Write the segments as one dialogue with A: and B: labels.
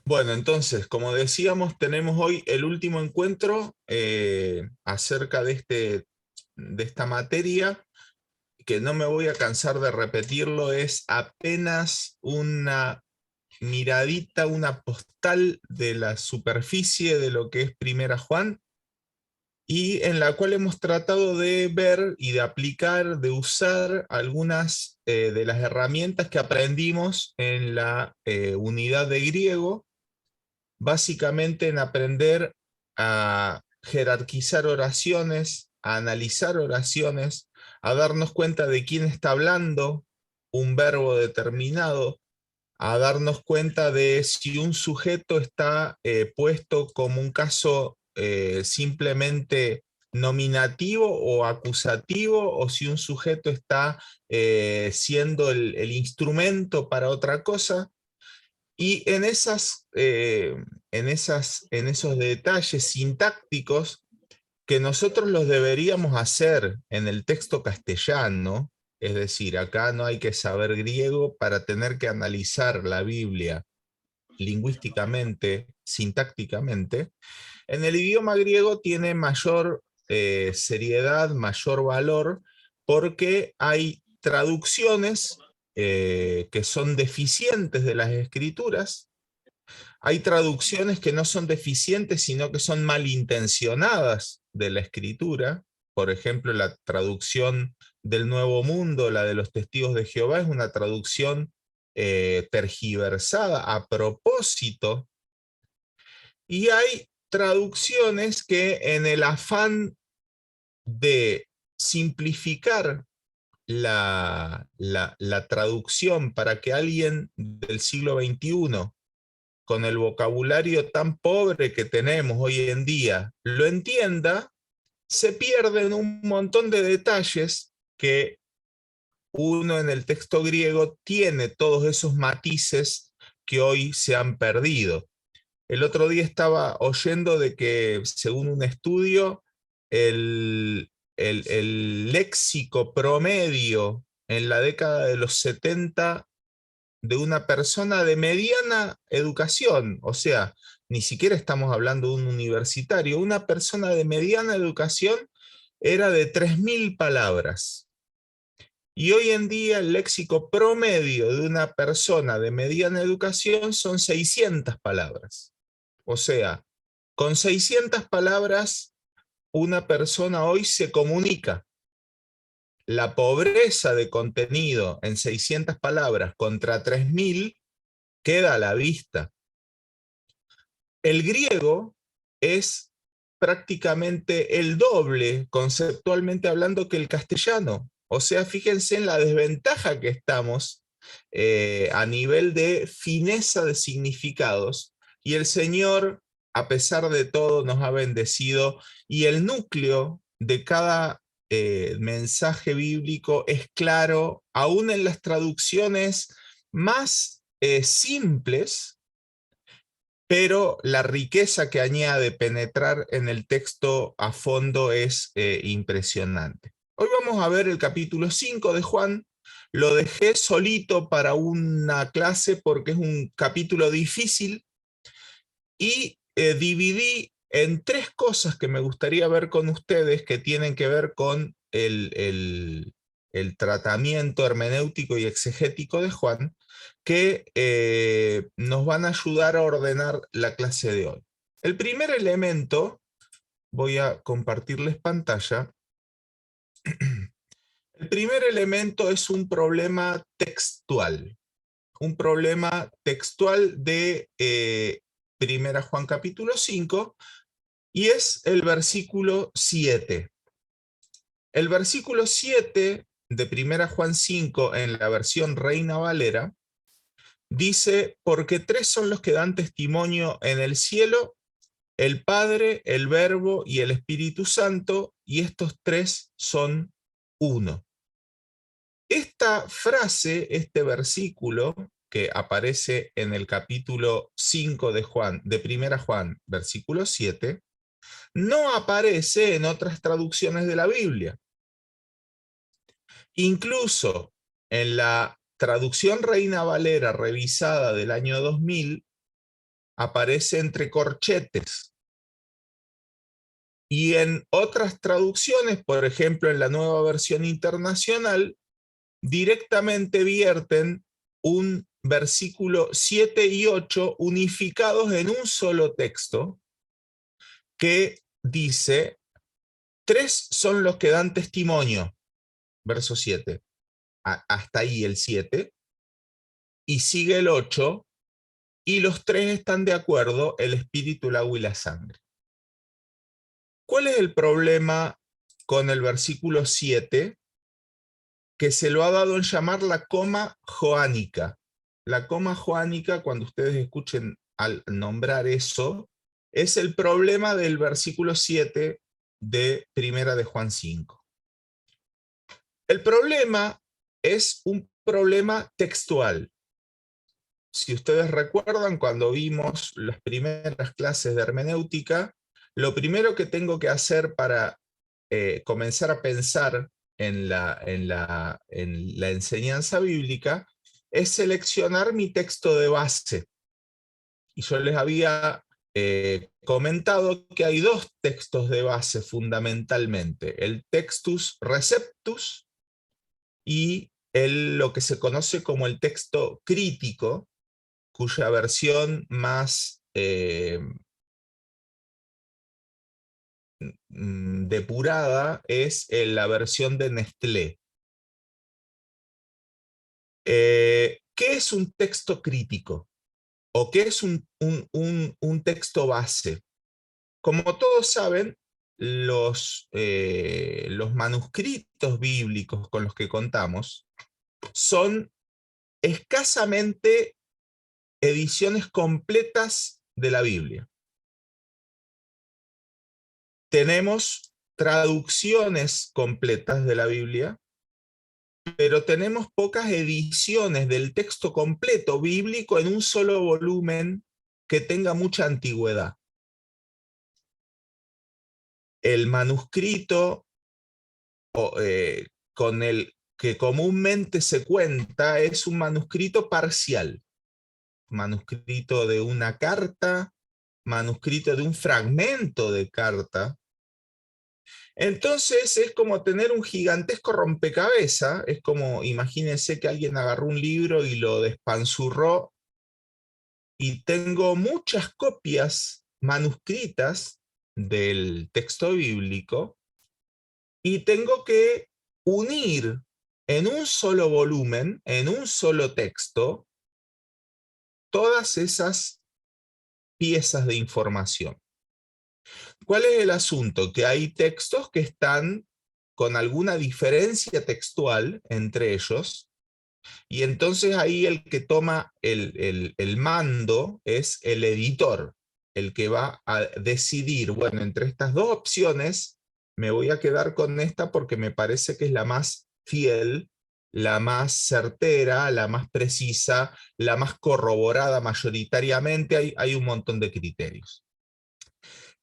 A: Bueno, entonces, como decíamos, tenemos hoy el último encuentro acerca de esta materia, que no me voy a cansar de repetirlo, es apenas una miradita, una postal de la superficie de lo que es Primera Juan, y en la cual hemos tratado de ver y de aplicar, de usar algunas de las herramientas que aprendimos en la unidad de griego, básicamente en aprender a jerarquizar oraciones, a analizar oraciones, a darnos cuenta de quién está hablando un verbo determinado, a darnos cuenta de si un sujeto está puesto como un caso simplemente nominativo o acusativo, o si un sujeto está siendo el instrumento para otra cosa. Y en esos detalles sintácticos que nosotros los deberíamos hacer en el texto castellano, es decir, acá no hay que saber griego para tener que analizar la Biblia lingüísticamente, sintácticamente. En el idioma griego tiene mayor seriedad, mayor valor, porque hay traducciones que son deficientes de las escrituras, hay traducciones que no son deficientes, sino que son malintencionadas de la escritura. Por ejemplo, la traducción del Nuevo Mundo, la de los Testigos de Jehová, es una traducción tergiversada a propósito. Y hay traducciones que en el afán de simplificar la traducción para que alguien del siglo XXI, con el vocabulario tan pobre que tenemos hoy en día, lo entienda, se pierden un montón de detalles que uno en el texto griego tiene todos esos matices que hoy se han perdido. El otro día estaba oyendo de que, según un estudio, el léxico promedio en la década de los 70 de una persona de mediana educación, o sea, ni siquiera estamos hablando de un universitario, una persona de mediana educación era de 3.000 palabras. Y hoy en día el léxico promedio de una persona de mediana educación son 600 palabras. O sea, con 600 palabras una persona hoy se comunica. La pobreza de contenido en 600 palabras contra 3.000 queda a la vista. El griego es prácticamente el doble, conceptualmente hablando, que el castellano. O sea, fíjense en la desventaja que estamos a nivel de fineza de significados. Y el Señor, a pesar de todo, nos ha bendecido, y el núcleo de cada mensaje bíblico es claro, aún en las traducciones más simples, pero la riqueza que añade penetrar en el texto a fondo es impresionante. Hoy vamos a ver el capítulo 5 de Juan. Lo dejé solito para una clase porque es un capítulo difícil, y dividí en tres cosas que me gustaría ver con ustedes, que tienen que ver con el tratamiento hermenéutico y exegético de Juan, que nos van a ayudar a ordenar la clase de hoy. El primer elemento, voy a compartirles pantalla. El primer elemento es un problema textual. Un problema textual de Primera Juan capítulo 5, y es el versículo 7. El versículo 7 de Primera Juan 5, en la versión Reina Valera, dice: porque tres son los que dan testimonio en el cielo, el Padre, el Verbo y el Espíritu Santo, y estos tres son uno. Esta frase, este versículo que aparece en el capítulo 5 de Juan, de Primera Juan, versículo 7, no aparece en otras traducciones de la Biblia. Incluso en la traducción Reina Valera revisada del año 2000, aparece entre corchetes. Y en otras traducciones, por ejemplo en la Nueva Versión Internacional, directamente vierten un versículo 7 y 8 unificados en un solo texto que dice: tres son los que dan testimonio, verso 7, hasta ahí el 7, y sigue el 8, y los tres están de acuerdo, el espíritu, el agua y la sangre. ¿Cuál es el problema con el versículo 7? Que se lo ha dado en llamar la coma joánica. La coma joánica, cuando ustedes escuchen al nombrar eso, es el problema del versículo 7 de Primera de Juan 5. El problema es un problema textual. Si ustedes recuerdan, cuando vimos las primeras clases de hermenéutica, lo primero que tengo que hacer para comenzar a pensar en la enseñanza bíblica es seleccionar mi texto de base. Y yo les había comentado que hay dos textos de base fundamentalmente: el Textus Receptus y lo que se conoce como el texto crítico, cuya versión más depurada es la versión de Nestlé. ¿Qué es un texto crítico? ¿O qué es un texto base? Como todos saben, los manuscritos bíblicos con los que contamos son escasamente ediciones completas de la Biblia. Tenemos traducciones completas de la Biblia, pero tenemos pocas ediciones del texto completo bíblico en un solo volumen que tenga mucha antigüedad. El manuscrito con el que comúnmente se cuenta es un manuscrito parcial, manuscrito de una carta, manuscrito de un fragmento de carta. Entonces es como tener un gigantesco rompecabezas, es como, imagínense que alguien agarró un libro y lo despanzurró, y tengo muchas copias manuscritas del texto bíblico, y tengo que unir en un solo volumen, en un solo texto, todas esas piezas de información. ¿Cuál es el asunto? Que hay textos que están con alguna diferencia textual entre ellos, y entonces ahí el que toma el mando es el editor, el que va a decidir, bueno, entre estas dos opciones me voy a quedar con esta porque me parece que es la más fiel, la más certera, la más precisa, la más corroborada mayoritariamente. Hay un montón de criterios.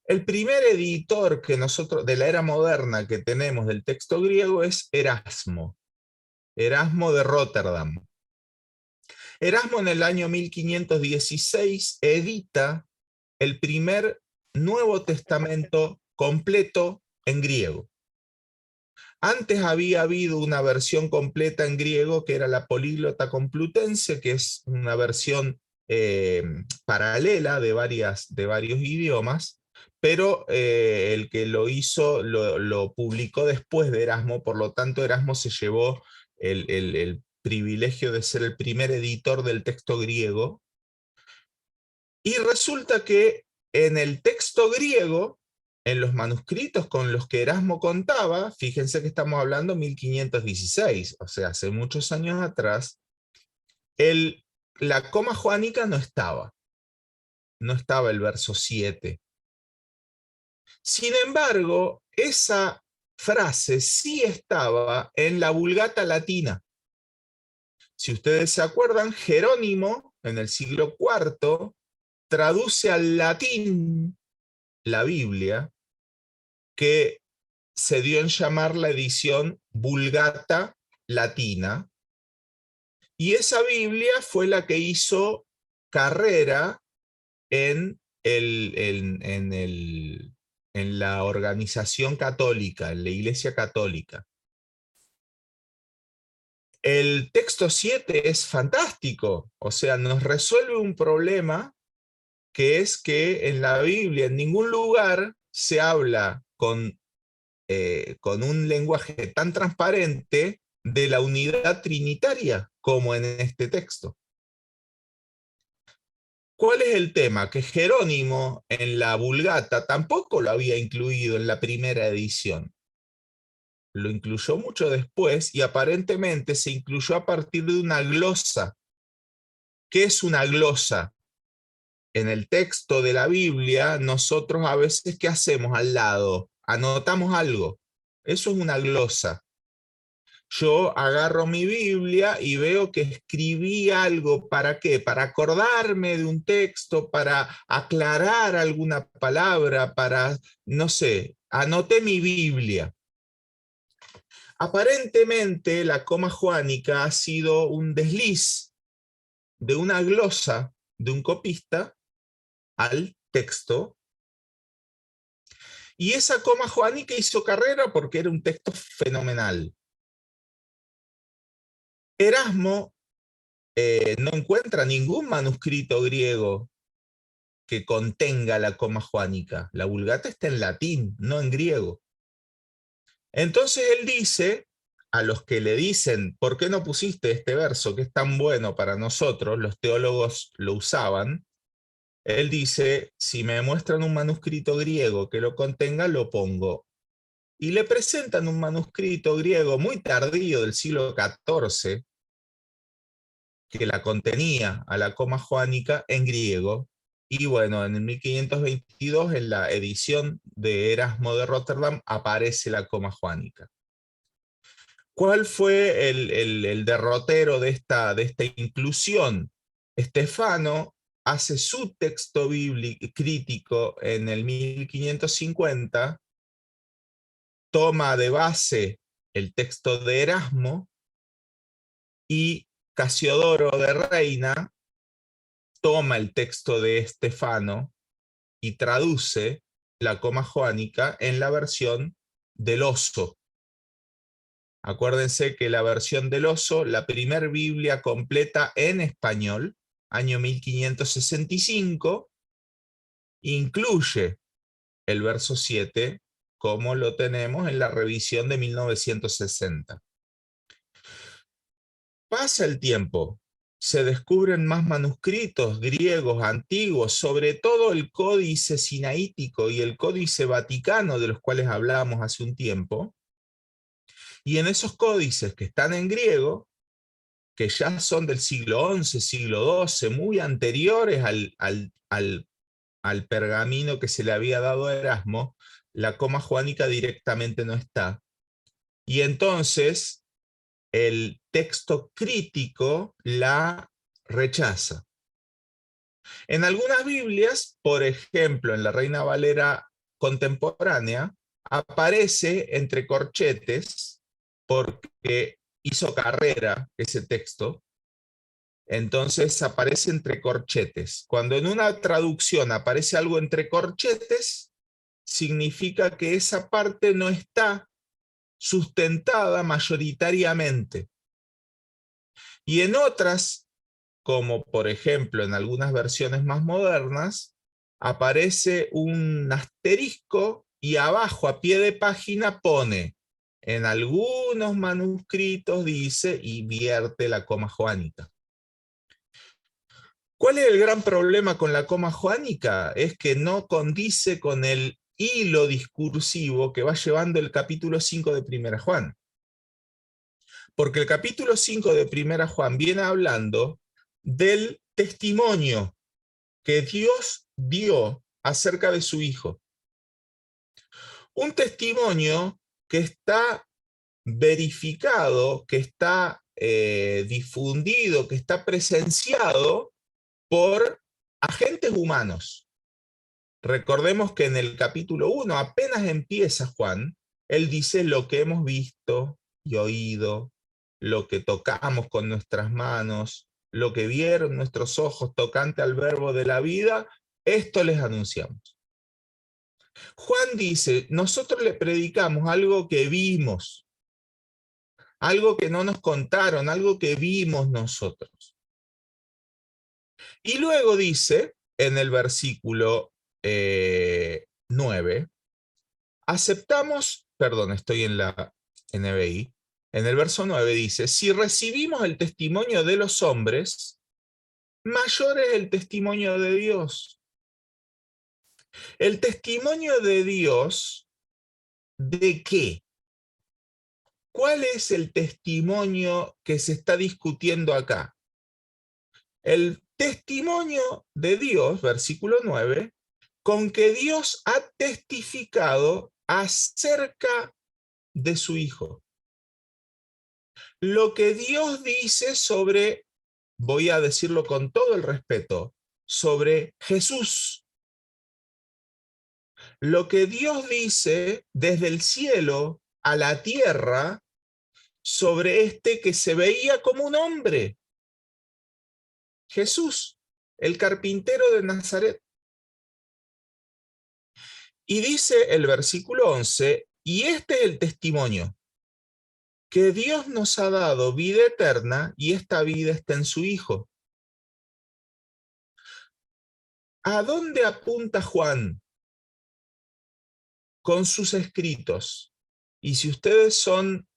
A: El primer editor que nosotros, de la era moderna, que tenemos del texto griego es Erasmo, Erasmo de Rotterdam. Erasmo en el año 1516 edita el primer Nuevo Testamento completo en griego. Antes había habido una versión completa en griego que era la Políglota Complutense, que es una versión paralela de varios idiomas, pero el que lo hizo lo publicó después de Erasmo, por lo tanto Erasmo se llevó el privilegio de ser el primer editor del texto griego. Y resulta que en el texto griego, en los manuscritos con los que Erasmo contaba, fíjense que estamos hablando 1516, o sea, hace muchos años atrás, la coma joánica no estaba el verso 7. Sin embargo, esa frase sí estaba en la Vulgata latina. Si ustedes se acuerdan, Jerónimo, en el siglo IV, traduce al latín la Biblia, que se dio en llamar la edición Vulgata latina, y esa Biblia fue la que hizo carrera en, en la organización católica, en la Iglesia Católica. El texto 7 es fantástico, o sea, nos resuelve un problema que es que en la Biblia en ningún lugar se habla con un lenguaje tan transparente de la unidad trinitaria como en este texto. ¿Cuál es el tema? Que Jerónimo en la Vulgata tampoco lo había incluido en la primera edición. Lo incluyó mucho después y aparentemente se incluyó a partir de una glosa. ¿Qué es una glosa? En el texto de la Biblia, nosotros a veces, ¿qué hacemos al lado? Anotamos algo. Eso es una glosa. Yo agarro mi Biblia y veo que escribí algo. ¿Para qué? Para acordarme de un texto, para aclarar alguna palabra, para, no sé, anoté mi Biblia. Aparentemente la coma joánica ha sido un desliz de una glosa de un copista al texto. Y esa coma joánica hizo carrera porque era un texto fenomenal. Erasmo no encuentra ningún manuscrito griego que contenga la coma joánica. La Vulgata está en latín, no en griego. Entonces él dice, a los que le dicen, ¿por qué no pusiste este verso que es tan bueno para nosotros? Los teólogos lo usaban. Él dice, si me muestran un manuscrito griego que lo contenga, lo pongo. Y le presentan un manuscrito griego muy tardío del siglo XIV, que la contenía a la coma joánica en griego. Y bueno, en el 1522, en la edición de Erasmo de Rotterdam, aparece la coma joánica. ¿Cuál fue el derrotero de esta inclusión? Estefano hace su texto bíblico crítico en el 1550, toma de base el texto de Erasmo, y Casiodoro de Reina toma el texto de Estefano y traduce la coma joánica en la versión del Oso. Acuérdense que la versión del Oso, la primer Biblia completa en español, año 1565, incluye el verso 7 como lo tenemos en la revisión de 1960. Pasa el tiempo, se descubren más manuscritos griegos antiguos, sobre todo el Códice Sinaítico y el Códice Vaticano, de los cuales hablábamos hace un tiempo, y en esos códices que están en griego, que ya son del siglo XI, siglo XII, muy anteriores al pergamino que se le había dado a Erasmo, la coma joánica directamente no está. Y entonces el texto crítico la rechaza. En algunas Biblias, por ejemplo, en la Reina Valera contemporánea, aparece entre corchetes porque hizo carrera ese texto, entonces aparece entre corchetes. Cuando en una traducción aparece algo entre corchetes, significa que esa parte no está sustentada mayoritariamente. Y en otras, como por ejemplo en algunas versiones más modernas, aparece un asterisco y abajo a pie de página pone, en algunos manuscritos dice, y vierte la coma joánica. ¿Cuál es el gran problema con la coma joánica? Es que no condice con el hilo discursivo que va llevando el capítulo 5 de Primera Juan. Porque el capítulo 5 de Primera Juan viene hablando del testimonio que Dios dio acerca de su Hijo. Un testimonio que está verificado, que está difundido, que está presenciado por agentes humanos. Recordemos que en el capítulo 1, apenas empieza Juan, él dice lo que hemos visto y oído, lo que tocamos con nuestras manos, lo que vieron nuestros ojos tocante al verbo de la vida, esto les anunciamos. Juan dice, nosotros le predicamos algo que vimos, algo que no nos contaron, algo que vimos nosotros. Y luego dice, en el versículo 9, aceptamos, perdón, estoy en la NBI, en el verso 9 dice, si recibimos el testimonio de los hombres, mayor es el testimonio de Dios. El testimonio de Dios, ¿de qué? ¿Cuál es el testimonio que se está discutiendo acá? El testimonio de Dios, versículo 9, con que Dios ha testificado acerca de su Hijo. Lo que Dios dice sobre, voy a decirlo con todo el respeto, sobre Jesús. Lo que Dios dice desde el cielo a la tierra sobre este que se veía como un hombre. Jesús, el carpintero de Nazaret. Y dice el versículo 11, y este es el testimonio, que Dios nos ha dado vida eterna y esta vida está en su Hijo. ¿A dónde apunta Juan con sus escritos? Y si ustedes son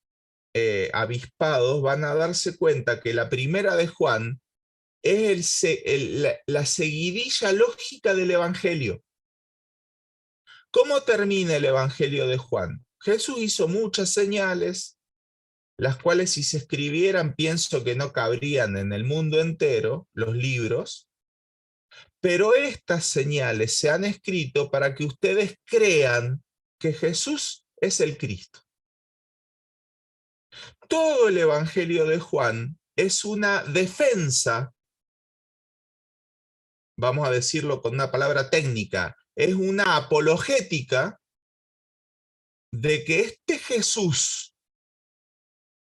A: avispados, van a darse cuenta que la primera de Juan es la seguidilla lógica del Evangelio. ¿Cómo termina el Evangelio de Juan? Jesús hizo muchas señales, las cuales si se escribieran pienso que no cabrían en el mundo entero, los libros, pero estas señales se han escrito para que ustedes crean que Jesús es el Cristo. Todo el Evangelio de Juan es una defensa, vamos a decirlo con una palabra técnica, es una apologética de que este Jesús,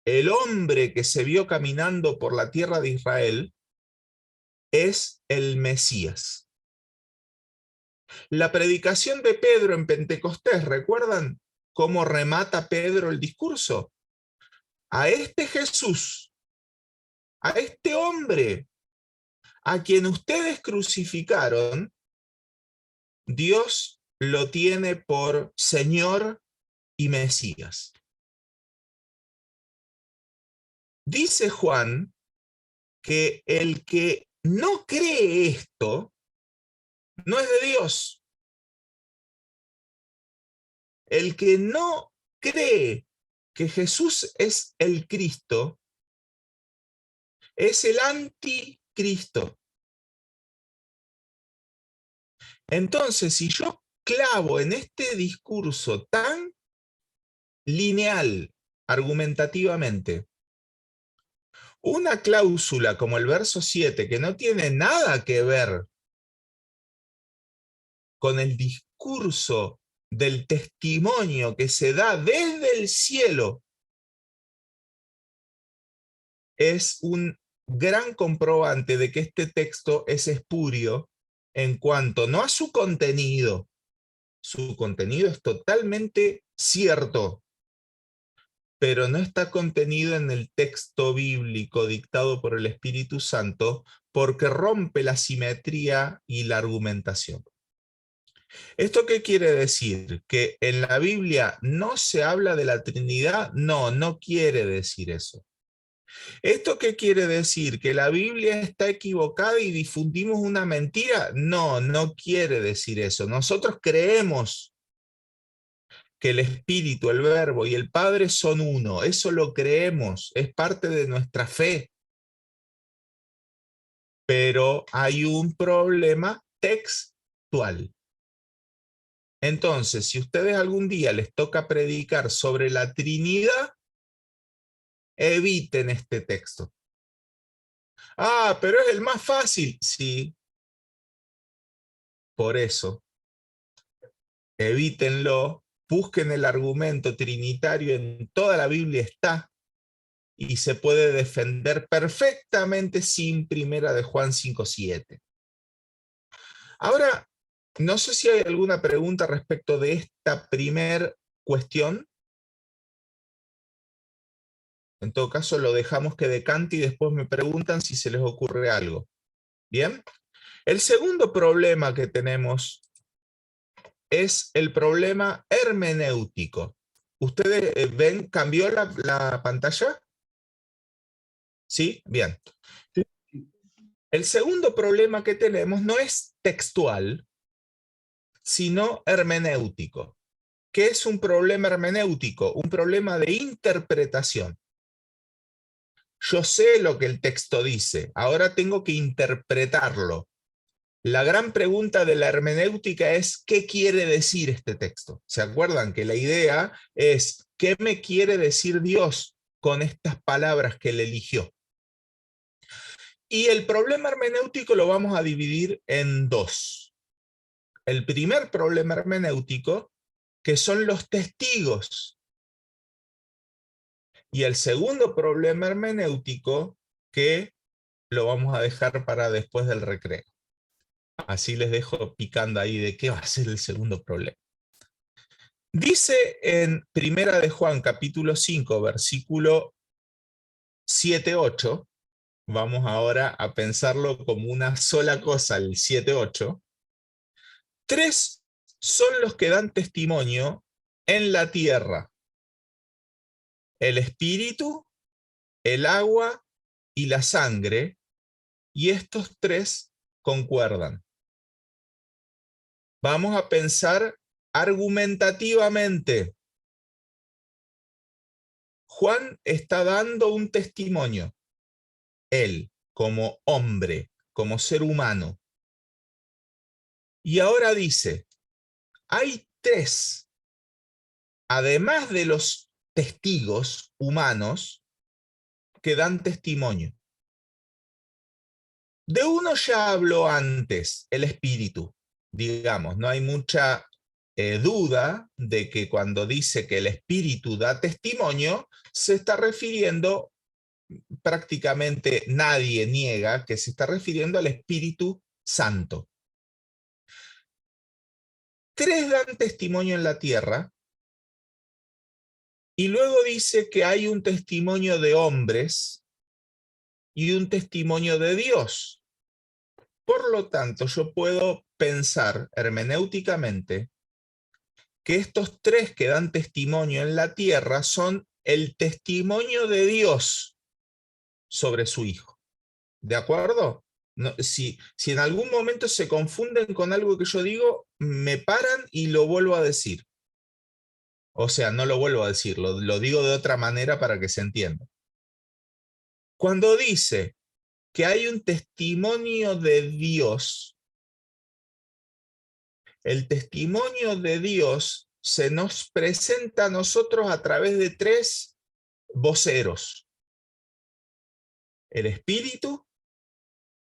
A: el hombre que se vio caminando por la tierra de Israel, es el Mesías. La predicación de Pedro en Pentecostés, ¿recuerdan cómo remata Pedro el discurso? A este Jesús, a este hombre, a quien ustedes crucificaron, Dios lo tiene por Señor y Mesías. Dice Juan que el que no cree esto no es de Dios. El que no cree que Jesús es el Cristo es el anticristo. Entonces, si yo clavo en este discurso tan lineal, argumentativamente, una cláusula como el verso 7, que no tiene nada que ver con el discurso del testimonio que se da desde el cielo, es un gran comprobante de que este texto es espurio en cuanto no a su contenido es totalmente cierto, pero no está contenido en el texto bíblico dictado por el Espíritu Santo porque rompe la simetría y la argumentación. ¿Esto qué quiere decir? ¿Que en la Biblia no se habla de la Trinidad? No, no quiere decir eso. ¿Esto qué quiere decir? ¿Que la Biblia está equivocada y difundimos una mentira? No, no quiere decir eso. Nosotros creemos que el Espíritu, el Verbo y el Padre son uno. Eso lo creemos, es parte de nuestra fe. Pero hay un problema textual. Entonces, si ustedes algún día les toca predicar sobre la Trinidad, eviten este texto. Ah, pero es el más fácil. Sí, por eso, evítenlo, busquen el argumento trinitario, en toda la Biblia está, y se puede defender perfectamente sin Primera de Juan 5:7. Ahora, No sé si hay alguna pregunta respecto de esta primer cuestión. En todo caso, lo dejamos que decante y después me preguntan si se les ocurre algo. ¿Bien? El segundo problema que tenemos es el problema hermenéutico. ¿Ustedes ven, cambió la pantalla? ¿Sí? Bien. El segundo problema que tenemos no es textual, sino hermenéutico. ¿Qué es un problema hermenéutico? Un problema de interpretación. Yo sé lo que el texto dice, ahora tengo que interpretarlo. La gran pregunta de la hermenéutica es, ¿qué quiere decir este texto? ¿Se acuerdan que la idea es, ¿qué me quiere decir Dios con estas palabras que él eligió? Y el problema hermenéutico lo vamos a dividir en dos. El primer problema hermenéutico, que son los testigos. Y el segundo problema hermenéutico, que lo vamos a dejar para después del recreo. Así les dejo picando ahí de qué va a ser el segundo problema. Dice en Primera de Juan, capítulo 5, versículo 7-8, vamos ahora a pensarlo como una sola cosa, el 7-8, tres son los que dan testimonio en la tierra: el espíritu, el agua y la sangre, y estos tres concuerdan. Vamos a pensar argumentativamente. Juan está dando un testimonio, él, como hombre, como ser humano. Y ahora dice, hay tres, además de los testigos humanos, que dan testimonio. De uno ya habló antes, el espíritu, digamos, no hay mucha duda de que cuando dice que el espíritu da testimonio, se está refiriendo, prácticamente nadie niega que se está refiriendo al Espíritu Santo. Tres dan testimonio en la tierra, y luego dice que hay un testimonio de hombres y un testimonio de Dios. Por lo tanto, yo puedo pensar hermenéuticamente que estos tres que dan testimonio en la tierra son el testimonio de Dios sobre su Hijo. ¿De acuerdo? No, si en algún momento se confunden con algo que yo digo, me paran y lo vuelvo a decir. O sea, no lo vuelvo a decir, lo digo de otra manera para que se entienda. Cuando dice que hay un testimonio de Dios, el testimonio de Dios se nos presenta a nosotros a través de tres voceros: el espíritu,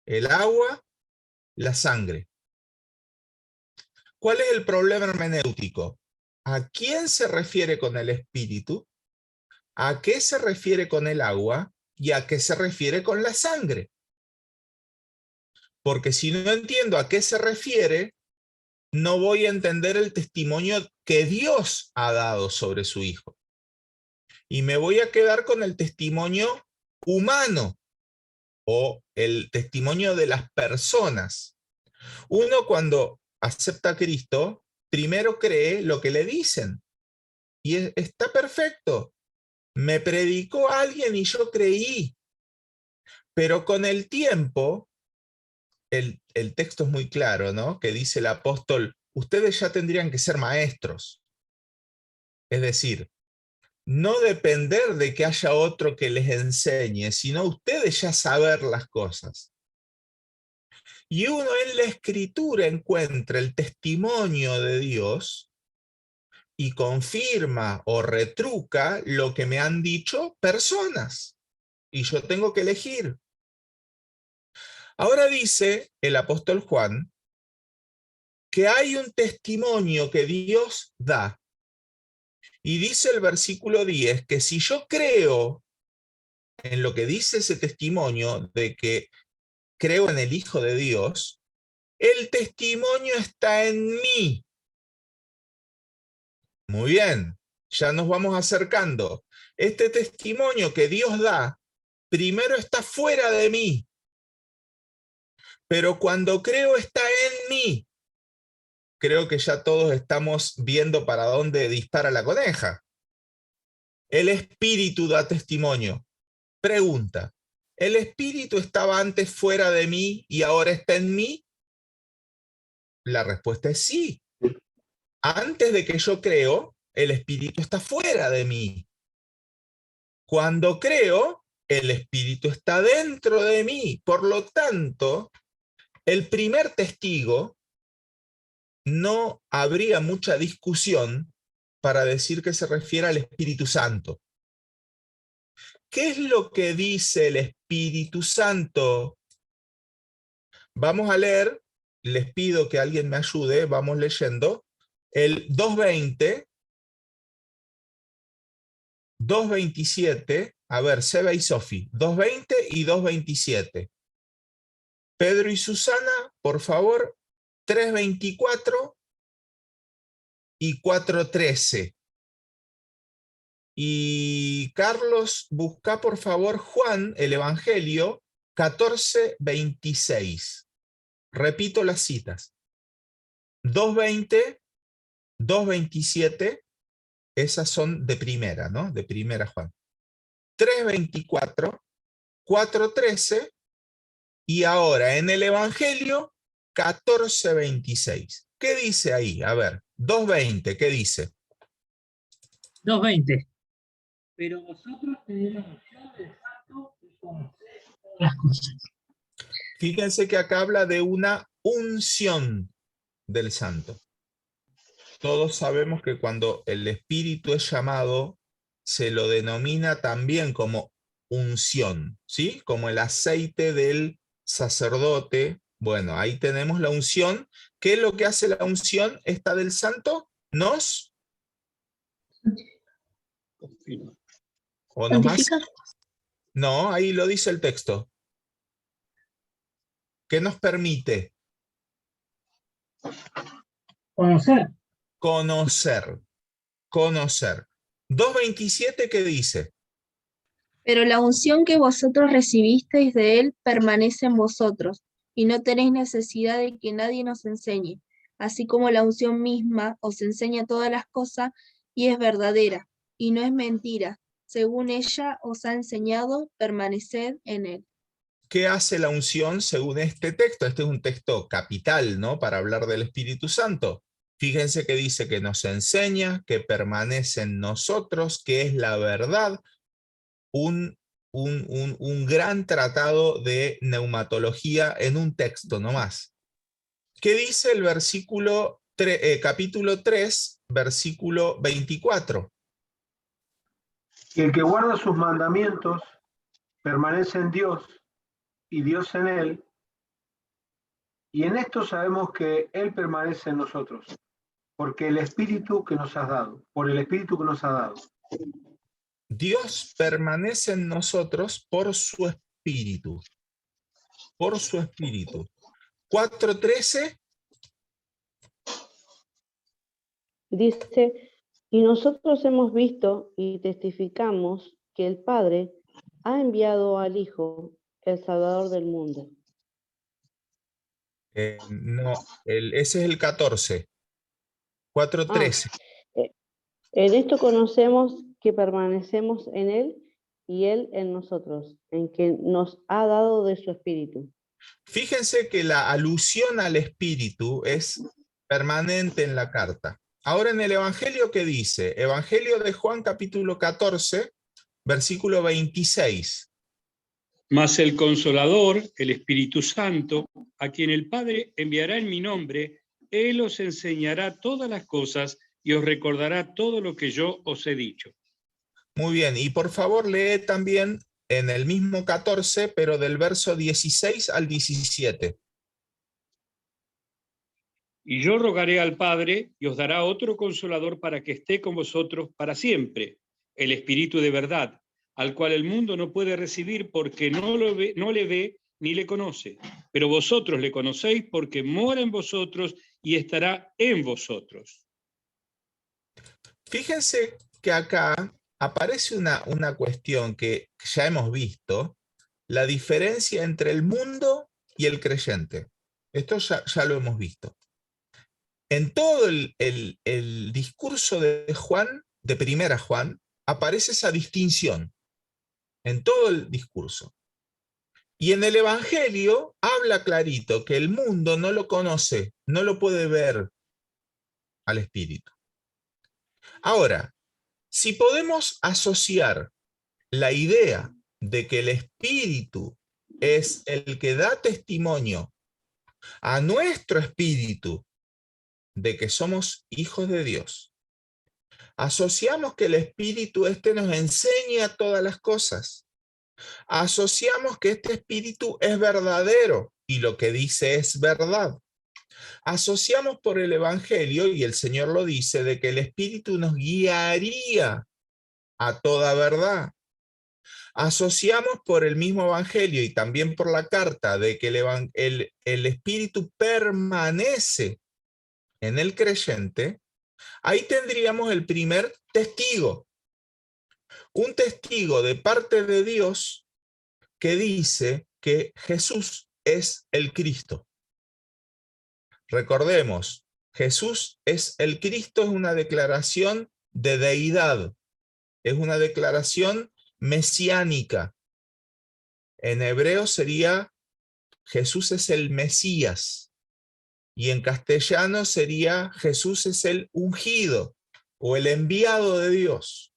A: el agua, la sangre. ¿Cuál es el problema hermenéutico? ¿A quién se refiere con el espíritu? ¿A qué se refiere con el agua? ¿Y a qué se refiere con la sangre? Porque si no entiendo a qué se refiere, no voy a entender el testimonio que Dios ha dado sobre su Hijo. Y me voy a quedar con el testimonio humano o el testimonio de las personas. Uno, cuando acepta a Cristo, primero cree lo que le dicen. Y está perfecto. Me predicó alguien y yo creí. Pero con el tiempo, el texto es muy claro, ¿no? Que dice el apóstol, ustedes ya tendrían que ser maestros. Es decir, no depender de que haya otro que les enseñe, sino ustedes ya saber las cosas. Y uno en la Escritura encuentra el testimonio de Dios y confirma o retruca lo que me han dicho personas. Y yo tengo que elegir. Ahora dice el apóstol Juan que hay un testimonio que Dios da. Y dice el versículo 10 que si yo creo en lo que dice ese testimonio de que creo en el Hijo de Dios, El testimonio está en mí. Muy bien, ya nos vamos acercando. Este testimonio que Dios da, primero está fuera de mí, pero cuando creo está en mí. Creo que ya todos estamos viendo para dónde dispara la coneja. El Espíritu da testimonio. Pregunta, ¿el Espíritu estaba antes fuera de mí y ahora está en mí? La respuesta es sí. Antes de que yo creo, el Espíritu está fuera de mí. Cuando creo, el Espíritu está dentro de mí. Por lo tanto, el primer testigo no habría mucha discusión para decir que se refiere al Espíritu Santo. ¿Qué es lo que dice el Espíritu Santo? Vamos a leer, les pido que alguien me ayude, vamos leyendo, el 2:20, 2:27, a ver, Seba y Sofi, 2:20 y 2:27. Pedro y Susana, por favor, 3:24 y 4:13. Y Carlos, busca por favor Juan, el Evangelio, 14:26. Repito las citas. 2:20, 2:27, esas son de primera, ¿no? De primera Juan. 3:24, 4:13 y ahora en el Evangelio 14:26. ¿Qué dice ahí? A ver, 2:20, ¿qué dice?
B: 2:20. Pero vosotros tenéis la unción del Santo y conocéis todas las cosas.
A: Fíjense que acá habla de una unción del Santo. Todos sabemos que cuando el Espíritu es llamado, se lo denomina también como unción, ¿sí? Como el aceite del sacerdote. Bueno, ahí tenemos la unción. ¿Qué es lo que hace la unción esta del Santo? ¿Nos? ¿O nos hace? No, ahí lo dice el texto. ¿Qué nos permite?
B: Conocer.
A: Conocer. Conocer. 2:27, ¿qué dice?
C: Pero la unción que vosotros recibisteis de él permanece en vosotros, y no tenéis necesidad de que nadie nos enseñe, así como la unción misma os enseña todas las cosas y es verdadera, y no es mentira. Según ella os ha enseñado, permaneced en él.
A: ¿Qué hace la unción según este texto? Este es un texto capital, ¿no? Para hablar del Espíritu Santo. Fíjense que dice que nos enseña, que permanece en nosotros, que es la verdad. Un gran tratado de neumatología en un texto nomás. ¿Qué dice el capítulo 3, versículo 24?
D: Y el que guarda sus mandamientos permanece en Dios y Dios en él, y en esto sabemos que él permanece en nosotros, porque el Espíritu que nos has dado, por el Espíritu que nos ha dado.
A: Dios permanece en nosotros por su Espíritu. Por su Espíritu. 4:13.
E: Dice, y nosotros hemos visto y testificamos que el Padre ha enviado al Hijo, el Salvador del mundo.
A: No, ese es el 14. 4:13.
E: En esto conocemos que permanecemos en Él y Él en nosotros, en que nos ha dado de su Espíritu.
A: Fíjense que la alusión al Espíritu es permanente en la carta. Ahora en el Evangelio, ¿qué dice? Evangelio de Juan capítulo 14, versículo 26.
F: Mas el Consolador, el Espíritu Santo, a quien el Padre enviará en mi nombre, Él os enseñará todas las cosas y os recordará todo lo que yo os he dicho.
A: Muy bien, y por favor lee también en el mismo 14, pero del verso 16 al 17.
F: Y yo rogaré al Padre y os dará otro Consolador para que esté con vosotros para siempre, el Espíritu de verdad, al cual el mundo no puede recibir porque no le ve ni le conoce, pero vosotros le conocéis porque mora en vosotros y estará en vosotros.
A: Fíjense que acá aparece una cuestión que ya hemos visto, la diferencia entre el mundo y el creyente. Esto ya lo hemos visto. En todo el discurso de Juan, de primera Juan, aparece esa distinción, en todo el discurso. Y en el Evangelio habla clarito que el mundo no lo conoce, no lo puede ver al Espíritu. Ahora, si podemos asociar la idea de que el Espíritu es el que da testimonio a nuestro espíritu de que somos hijos de Dios, asociamos que el Espíritu nos enseña todas las cosas, asociamos que este Espíritu es verdadero y lo que dice es verdad. Asociamos por el Evangelio, y el Señor lo dice, de que el Espíritu nos guiaría a toda verdad. Asociamos por el mismo Evangelio y también por la carta de que el Espíritu permanece en el creyente. Ahí tendríamos el primer testigo. Un testigo de parte de Dios que dice que Jesús es el Cristo. Recordemos, Jesús es el Cristo, es una declaración de deidad, es una declaración mesiánica. En hebreo sería Jesús es el Mesías, y en castellano sería Jesús es el ungido o el enviado de Dios.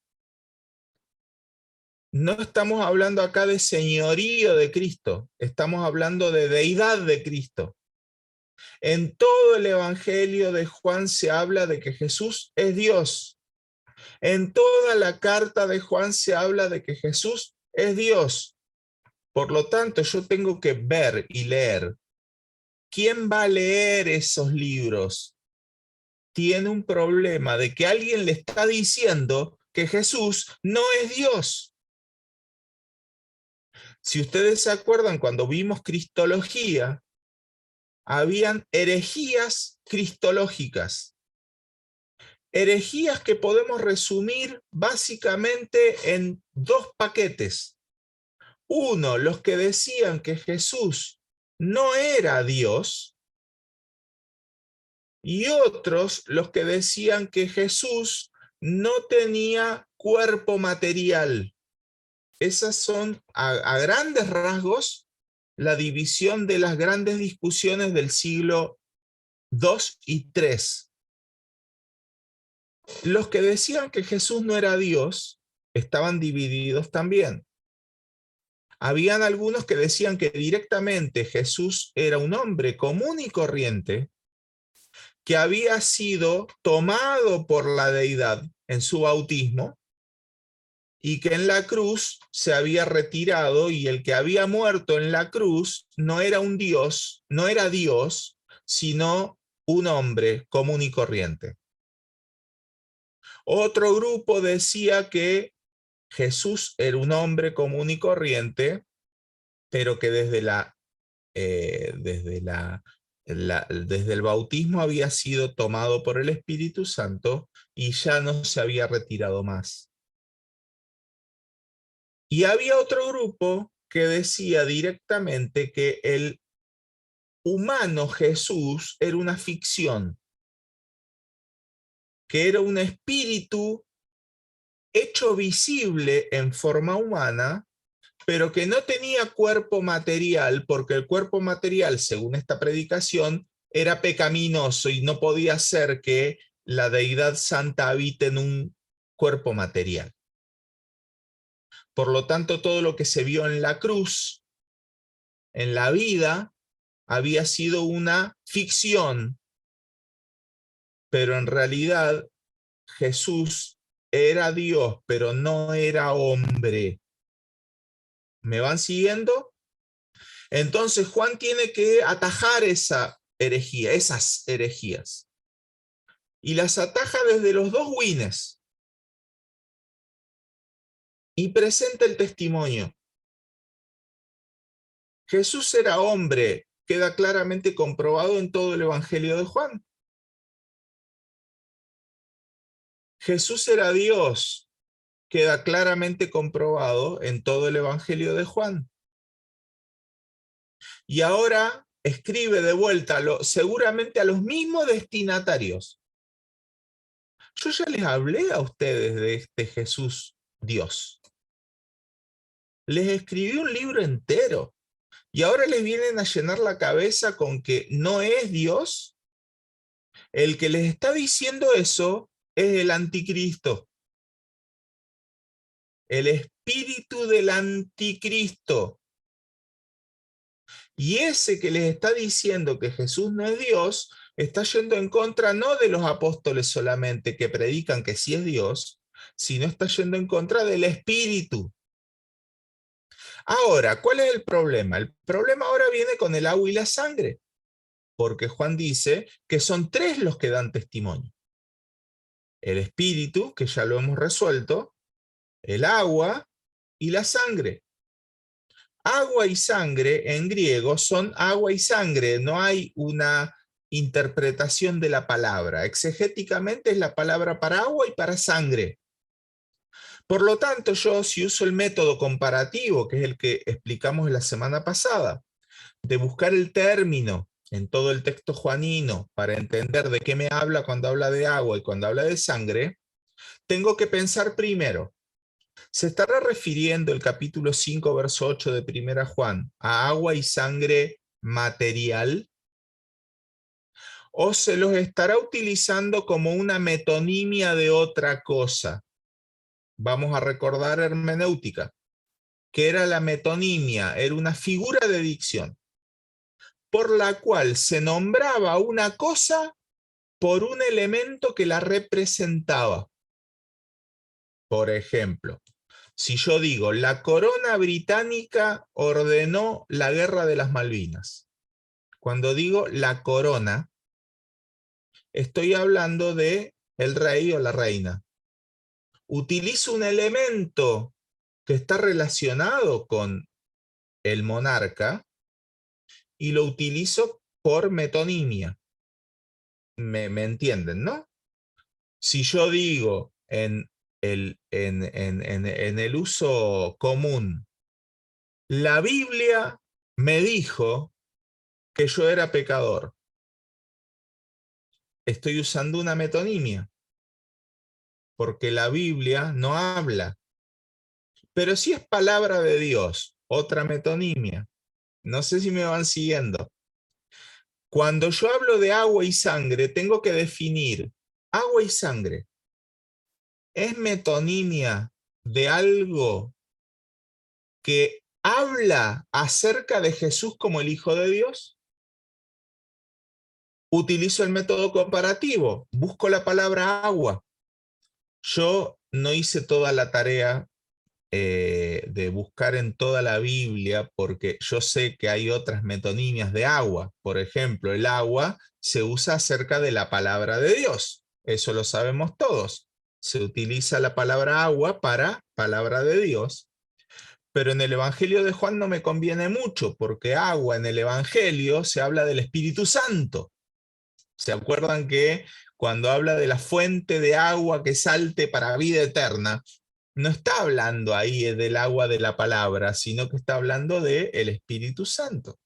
A: No estamos hablando acá de señorío de Cristo, estamos hablando de deidad de Cristo. En todo el Evangelio de Juan se habla de que Jesús es Dios. En toda la carta de Juan se habla de que Jesús es Dios. Por lo tanto, yo tengo que ver y leer. ¿Quién va a leer esos libros? Tiene un problema de que alguien le está diciendo que Jesús no es Dios. Si ustedes se acuerdan, cuando vimos cristología, habían herejías cristológicas. Herejías que podemos resumir básicamente en dos paquetes. Uno, los que decían que Jesús no era Dios, y otros, los que decían que Jesús no tenía cuerpo material. Esas son, a grandes rasgos, la división de las grandes discusiones del siglo II y III. Los que decían que Jesús no era Dios estaban divididos también. Habían algunos que decían que directamente Jesús era un hombre común y corriente que había sido tomado por la deidad en su bautismo y que en la cruz se había retirado, y el que había muerto en la cruz no era un Dios, no era Dios, sino un hombre común y corriente. Otro grupo decía que Jesús era un hombre común y corriente, pero que desde el bautismo había sido tomado por el Espíritu Santo y ya no se había retirado más. Y había otro grupo que decía directamente que el humano Jesús era una ficción, que era un espíritu hecho visible en forma humana, pero que no tenía cuerpo material, porque el cuerpo material, según esta predicación, era pecaminoso y no podía ser que la deidad santa habite en un cuerpo material. Por lo tanto, todo lo que se vio en la cruz, en la vida, había sido una ficción, pero en realidad Jesús era Dios, pero no era hombre. ¿Me van siguiendo? Entonces Juan tiene que atajar esa herejía, esas herejías. Y las ataja desde los dos wines. Y presenta el testimonio. Jesús era hombre, queda claramente comprobado en todo el Evangelio de Juan. Jesús era Dios, queda claramente comprobado en todo el Evangelio de Juan. Y ahora escribe de vuelta seguramente a los mismos destinatarios. Yo ya les hablé a ustedes de este Jesús Dios. Les escribí un libro entero. Y ahora les vienen a llenar la cabeza con que no es Dios. El que les está diciendo eso es el anticristo. El espíritu del anticristo. Y ese que les está diciendo que Jesús no es Dios, está yendo en contra no de los apóstoles solamente que predican que sí es Dios, sino está yendo en contra del espíritu. Ahora, ¿cuál es el problema? El problema ahora viene con el agua y la sangre, porque Juan dice que son tres los que dan testimonio. El espíritu, que ya lo hemos resuelto, el agua y la sangre. Agua y sangre en griego son agua y sangre, no hay una interpretación de la palabra. Exegéticamente es la palabra para agua y para sangre. Por lo tanto, yo si uso el método comparativo, que es el que explicamos la semana pasada, de buscar el término en todo el texto juanino para entender de qué me habla cuando habla de agua y cuando habla de sangre, tengo que pensar primero, ¿se estará refiriendo el capítulo 5, verso 8 de Primera Juan a agua y sangre material? ¿O se los estará utilizando como una metonimia de otra cosa? Vamos a recordar hermenéutica. ¿Qué era la metonimia? Era una figura de dicción por la cual se nombraba una cosa por un elemento que la representaba. Por ejemplo, si yo digo, la corona británica ordenó la guerra de las Malvinas. Cuando digo la corona, estoy hablando de el rey o la reina. Utilizo un elemento que está relacionado con el monarca y lo utilizo por metonimia. ¿Me entienden, no? Si yo digo en el uso común, la Biblia me dijo que yo era pecador, estoy usando una metonimia, porque la Biblia no habla. Pero si es palabra de Dios, otra metonimia. No sé si me van siguiendo. Cuando yo hablo de agua y sangre, tengo que definir agua y sangre. ¿Es metonimia de algo que habla acerca de Jesús como el Hijo de Dios? Utilizo el método comparativo, busco la palabra agua. Yo no hice toda la tarea de buscar en toda la Biblia, porque yo sé que hay otras metonimias de agua. Por ejemplo, el agua se usa acerca de la palabra de Dios. Eso lo sabemos todos. Se utiliza la palabra agua para palabra de Dios. Pero en el Evangelio de Juan no me conviene mucho, porque agua en el Evangelio se habla del Espíritu Santo. ¿Se acuerdan que cuando habla de la fuente de agua que salte para vida eterna, no está hablando ahí del agua de la palabra, sino que está hablando del Espíritu Santo?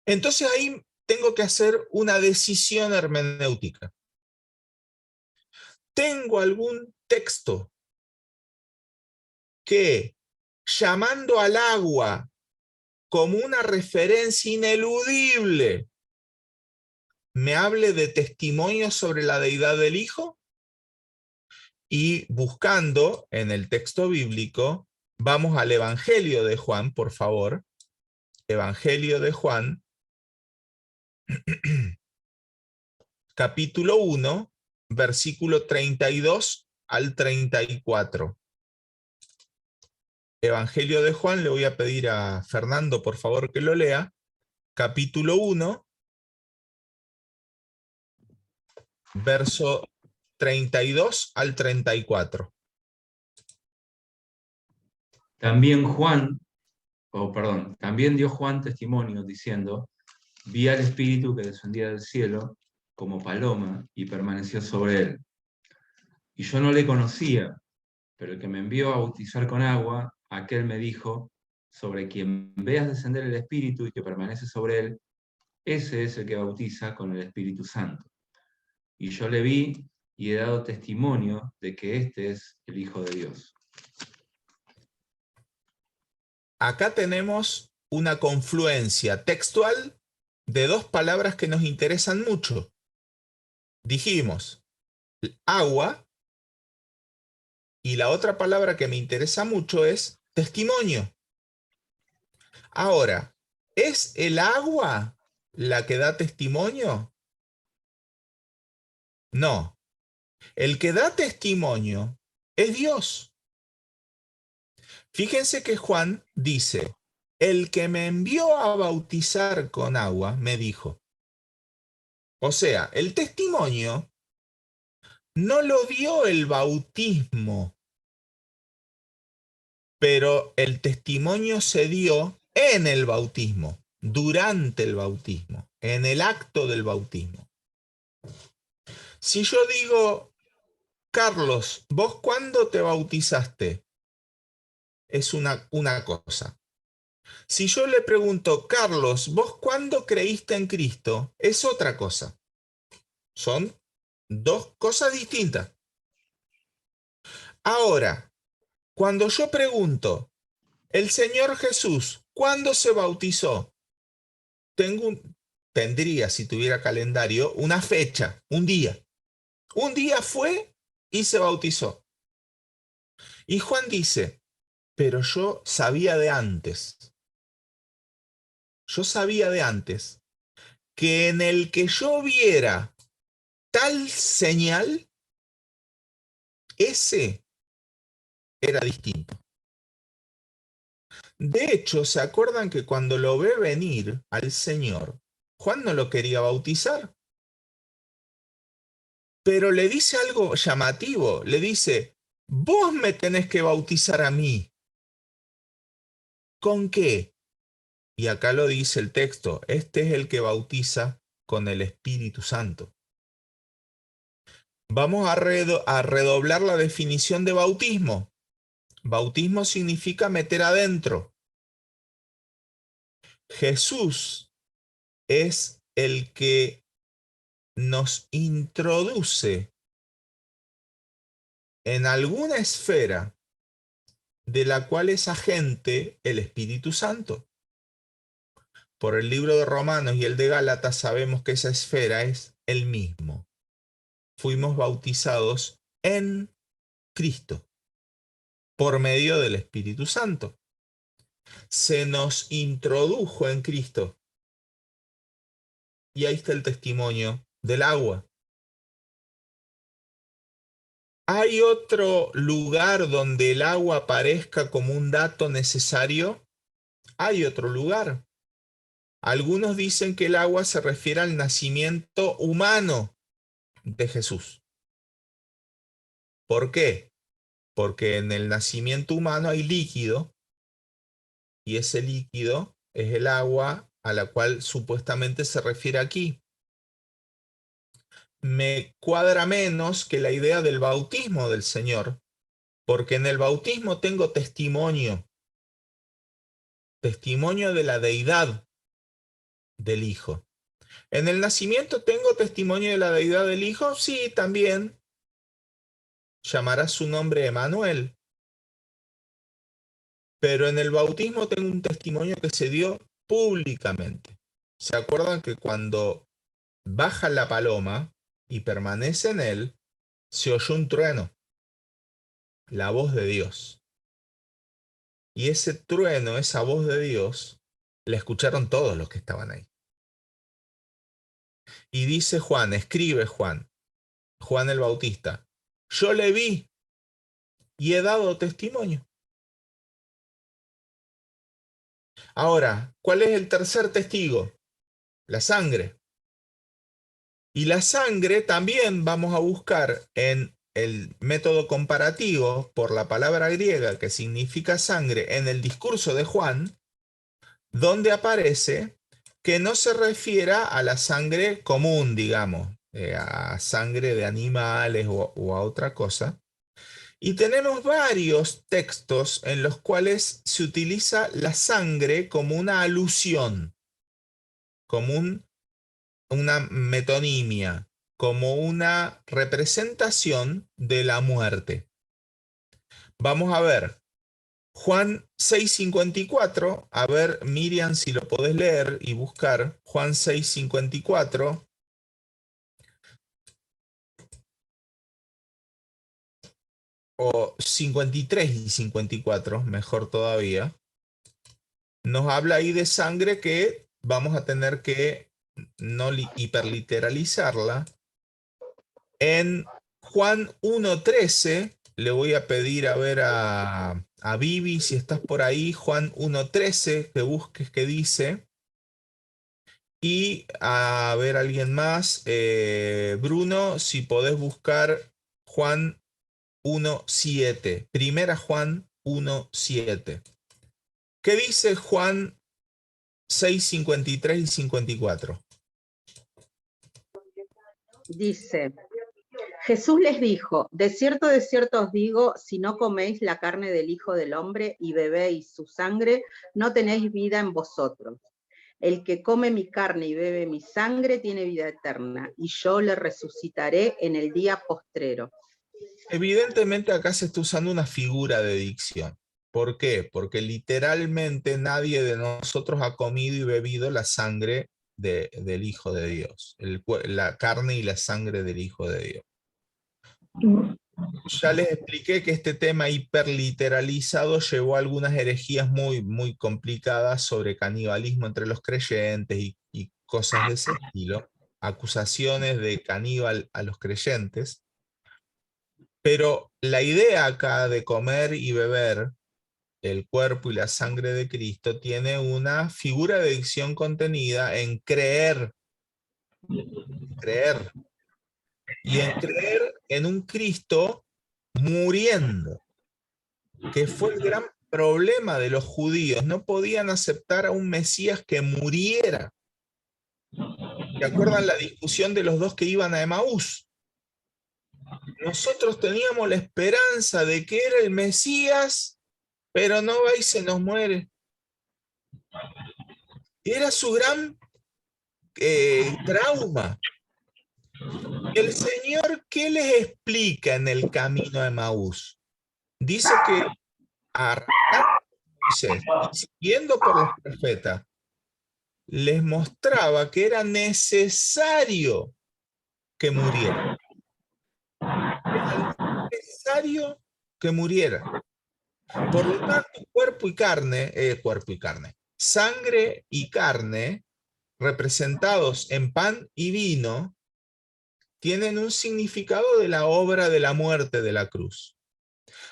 A: Entonces ahí tengo que hacer una decisión hermenéutica. ¿Tengo algún texto que, llamando al agua como una referencia ineludible, me hable de testimonios sobre la deidad del Hijo? Y buscando en el texto bíblico, vamos al Evangelio de Juan, por favor. Evangelio de Juan, capítulo 1, versículo 32 al 34. Evangelio de Juan, le voy a pedir a Fernando, por favor, que lo lea. Capítulo 1, verso 32 al 34.
G: También Juan, también dio Juan testimonio diciendo, vi al Espíritu que descendía del cielo como paloma y permaneció sobre él. Y yo no le conocía, pero el que me envió a bautizar con agua, aquel me dijo, sobre quien veas descender el Espíritu y que permanece sobre él, ese es el que bautiza con el Espíritu Santo. Y yo le vi y he dado testimonio de que este es el Hijo de Dios.
A: Acá tenemos una confluencia textual de dos palabras que nos interesan mucho. Dijimos agua y la otra palabra que me interesa mucho es testimonio. Ahora, ¿es el agua la que da testimonio? No. El que da testimonio es Dios. Fíjense que Juan dice, el que me envió a bautizar con agua me dijo. O sea, el testimonio no lo dio el bautismo, pero el testimonio se dio en el bautismo, durante el bautismo, en el acto del bautismo. Si yo digo, Carlos, ¿vos cuándo te bautizaste? Es una cosa. Si yo le pregunto, Carlos, ¿vos cuándo creíste en Cristo? Es otra cosa. Son dos cosas distintas. Ahora, cuando yo pregunto, el Señor Jesús, ¿cuándo se bautizó? Tendría, si tuviera calendario, una fecha, un día. Un día fue y se bautizó. Y Juan dice, pero yo sabía de antes. Yo sabía de antes que en el que yo viera tal señal, ese era distinto. De hecho, ¿se acuerdan que cuando lo ve venir al Señor, Juan no lo quería bautizar? Pero le dice algo llamativo, le dice, vos me tenés que bautizar a mí. ¿Con qué? Y acá lo dice el texto, este es el que bautiza con el Espíritu Santo. Vamos a redoblar la definición de bautismo. Bautismo significa meter adentro. Jesús es el que nos introduce en alguna esfera de la cual es agente el Espíritu Santo. Por el libro de Romanos y el de Gálatas sabemos que esa esfera es el mismo. Fuimos bautizados en Cristo por medio del Espíritu Santo. Se nos introdujo en Cristo. Y ahí está el testimonio del agua. ¿Hay otro lugar donde el agua aparezca como un dato necesario? Hay otro lugar. Algunos dicen que el agua se refiere al nacimiento humano de Jesús. ¿Por qué? Porque en el nacimiento humano hay líquido y ese líquido es el agua a la cual supuestamente se refiere aquí. Me cuadra menos que la idea del bautismo del Señor, porque en el bautismo tengo testimonio de la deidad del Hijo. En el nacimiento tengo testimonio de la deidad del Hijo, sí, también. Llamará su nombre Emmanuel. Pero en el bautismo tengo un testimonio que se dio públicamente. ¿Se acuerdan que cuando baja la paloma y permanece en él, se oyó un trueno? La voz de Dios. Y ese trueno, esa voz de Dios, la escucharon todos los que estaban ahí. Y dice Juan, escribe Juan el Bautista, yo le vi y he dado testimonio. Ahora, ¿cuál es el tercer testigo? La sangre. Y la sangre también vamos a buscar en el método comparativo por la palabra griega que significa sangre en el discurso de Juan, donde aparece que no se refiera a la sangre común, digamos, a sangre de animales o a otra cosa. Y tenemos varios textos en los cuales se utiliza la sangre como una alusión, como una metonimia, como una representación de la muerte. Vamos a ver Juan 6:54, a ver Miriam si lo podés leer y buscar, Juan 6:54. O 53 y 54, mejor todavía. Nos habla ahí de sangre que vamos a tener que no hiperliteralizarla. En Juan 1:13, le voy a pedir a ver a Vivi si estás por ahí, Juan 1:13, que busques qué dice. Y a ver alguien más, Bruno, si podés buscar Juan 1:7, primera Juan 1:7. ¿Qué dice Juan 6:53 y 54?
H: Dice, Jesús les dijo, de cierto os digo, si no coméis la carne del Hijo del Hombre y bebéis su sangre, no tenéis vida en vosotros. El que come mi carne y bebe mi sangre tiene vida eterna, y yo le resucitaré en el día postrero.
A: Evidentemente acá se está usando una figura de dicción. ¿Por qué? Porque literalmente nadie de nosotros ha comido y bebido la sangre del Hijo de Dios, la carne y la sangre del Hijo de Dios. Ya les expliqué que este tema hiperliteralizado llevó a algunas herejías muy, muy complicadas sobre canibalismo entre los creyentes y cosas de ese estilo, acusaciones de caníbal a los creyentes. Pero la idea acá de comer y beber el cuerpo y la sangre de Cristo tiene una figura de dicción contenida en creer. Y en creer en un Cristo muriendo, que fue el gran problema de los judíos. No podían aceptar a un Mesías que muriera. ¿Se acuerdan la discusión de los dos que iban a Emaús? Nosotros teníamos la esperanza de que era el Mesías, pero no va y se nos muere. Era su gran trauma. El Señor, ¿qué les explica en el camino a Emaús? Dice que siguiendo por los profetas, les mostraba que era necesario que muriera. Era necesario que muriera. Por lo tanto, cuerpo y carne, sangre y carne, representados en pan y vino, tienen un significado de la obra de la muerte de la cruz.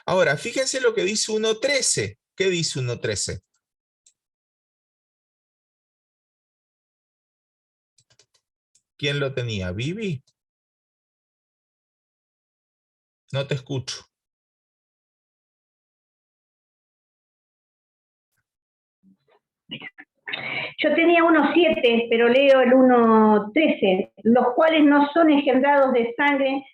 A: Ahora, fíjense lo que dice 1:13. ¿Qué dice 1:13? ¿Quién lo tenía? ¿Vivi? No te escucho.
I: Yo tenía 1:7, pero leo el 1:13, los cuales no son engendrados de sangre,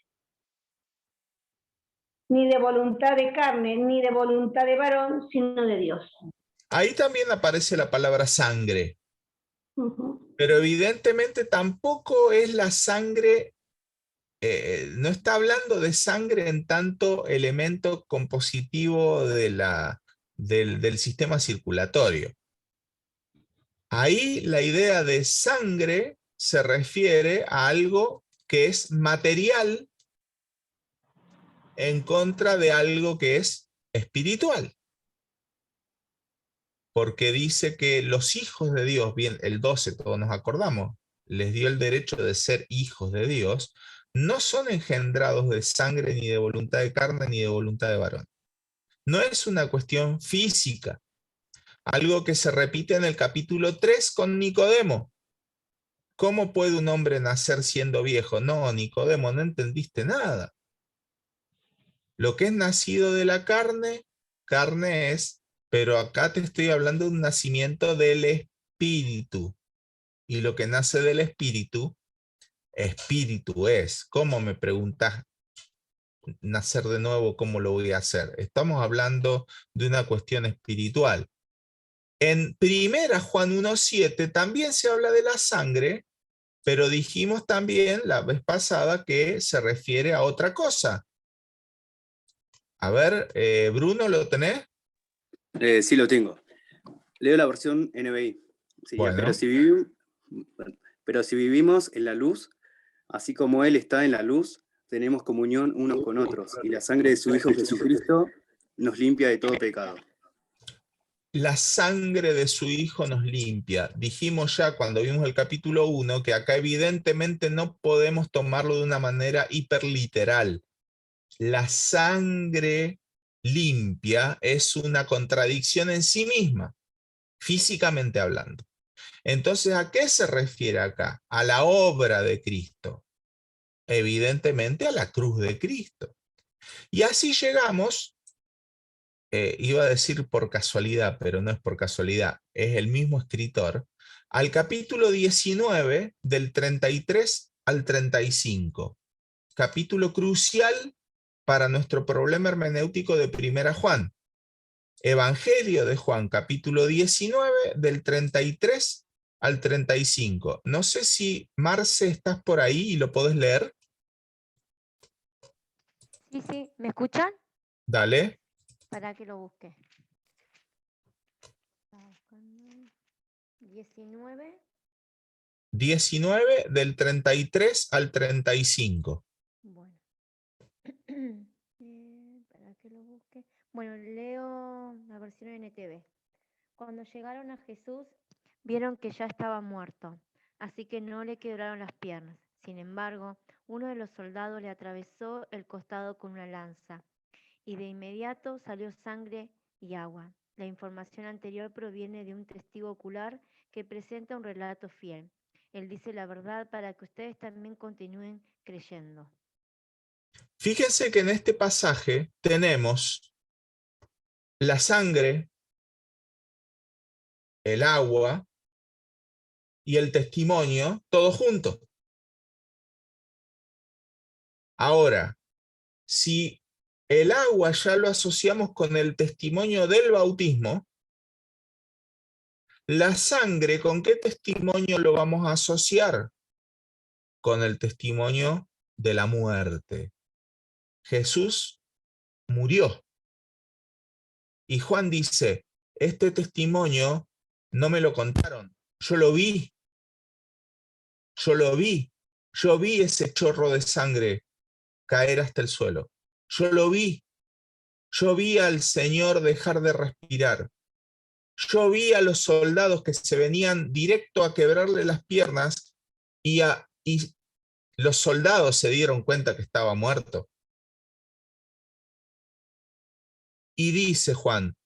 I: ni de voluntad de carne, ni de voluntad de varón, sino de Dios.
A: Ahí también aparece la palabra sangre. Pero evidentemente tampoco es la sangre, no está hablando de sangre en tanto elemento compositivo del sistema circulatorio. Ahí la idea de sangre se refiere a algo que es material en contra de algo que es espiritual. Porque dice que los hijos de Dios, bien, el 12, todos nos acordamos, les dio el derecho de ser hijos de Dios, no son engendrados de sangre, ni de voluntad de carne, ni de voluntad de varón. No es una cuestión física. Algo que se repite en el capítulo 3 con Nicodemo. ¿Cómo puede un hombre nacer siendo viejo? No, Nicodemo, no entendiste nada. Lo que es nacido de la carne, carne es, pero acá te estoy hablando de un nacimiento del espíritu. Y lo que nace del espíritu, espíritu es. ¿Cómo me preguntas nacer de nuevo? ¿Cómo lo voy a hacer? Estamos hablando de una cuestión espiritual. En 1 Juan 1:7 también se habla de la sangre, pero dijimos también la vez pasada que se refiere a otra cosa. A ver, Bruno, ¿lo tenés?
J: Sí, lo tengo. Leo la versión NBI. Sería,
A: Bueno.
J: pero si vivimos en la luz, así como Él está en la luz, tenemos comunión unos con otros, y la sangre de su Hijo Jesucristo nos limpia de todo pecado.
A: La sangre de su Hijo nos limpia. Dijimos ya cuando vimos el capítulo 1 que acá evidentemente no podemos tomarlo de una manera hiperliteral. La sangre limpia es una contradicción en sí misma, físicamente hablando. Entonces, ¿a qué se refiere acá? A la obra de Cristo. Evidentemente a la cruz de Cristo. Y así llegamos, iba a decir por casualidad, pero no es por casualidad, es el mismo escritor, al capítulo 19 del 33 al 35. Capítulo crucial para nuestro problema hermenéutico de 1 Juan. Evangelio de Juan, capítulo 19 del 33 al 35. No sé si, Marce, estás por ahí y lo podés leer.
K: Sí, ¿me escuchan?
A: Dale.
K: Para que lo busque. 19.
A: 19 del 33 al 35.
K: Bueno. Para que lo busque. Bueno, leo la versión NTV. Cuando llegaron a Jesús, vieron que ya estaba muerto, así que no le quebraron las piernas. Sin embargo, uno de los soldados le atravesó el costado con una lanza, y de inmediato salió sangre y agua. La información anterior proviene de un testigo ocular que presenta un relato fiel. Él dice la verdad para que ustedes también continúen creyendo.
A: Fíjense que en este pasaje tenemos la sangre, el agua y el testimonio, todo junto. Ahora, si el agua ya lo asociamos con el testimonio del bautismo, la sangre, ¿con qué testimonio lo vamos a asociar? Con el testimonio de la muerte. Jesús murió. Y Juan dice, este testimonio no me lo contaron, yo lo vi. Yo lo vi. Yo vi ese chorro de sangre caer hasta el suelo. Yo lo vi. Yo vi al Señor dejar de respirar. Yo vi a los soldados que se venían directo a quebrarle las piernas y los soldados se dieron cuenta que estaba muerto. Y dice Juan,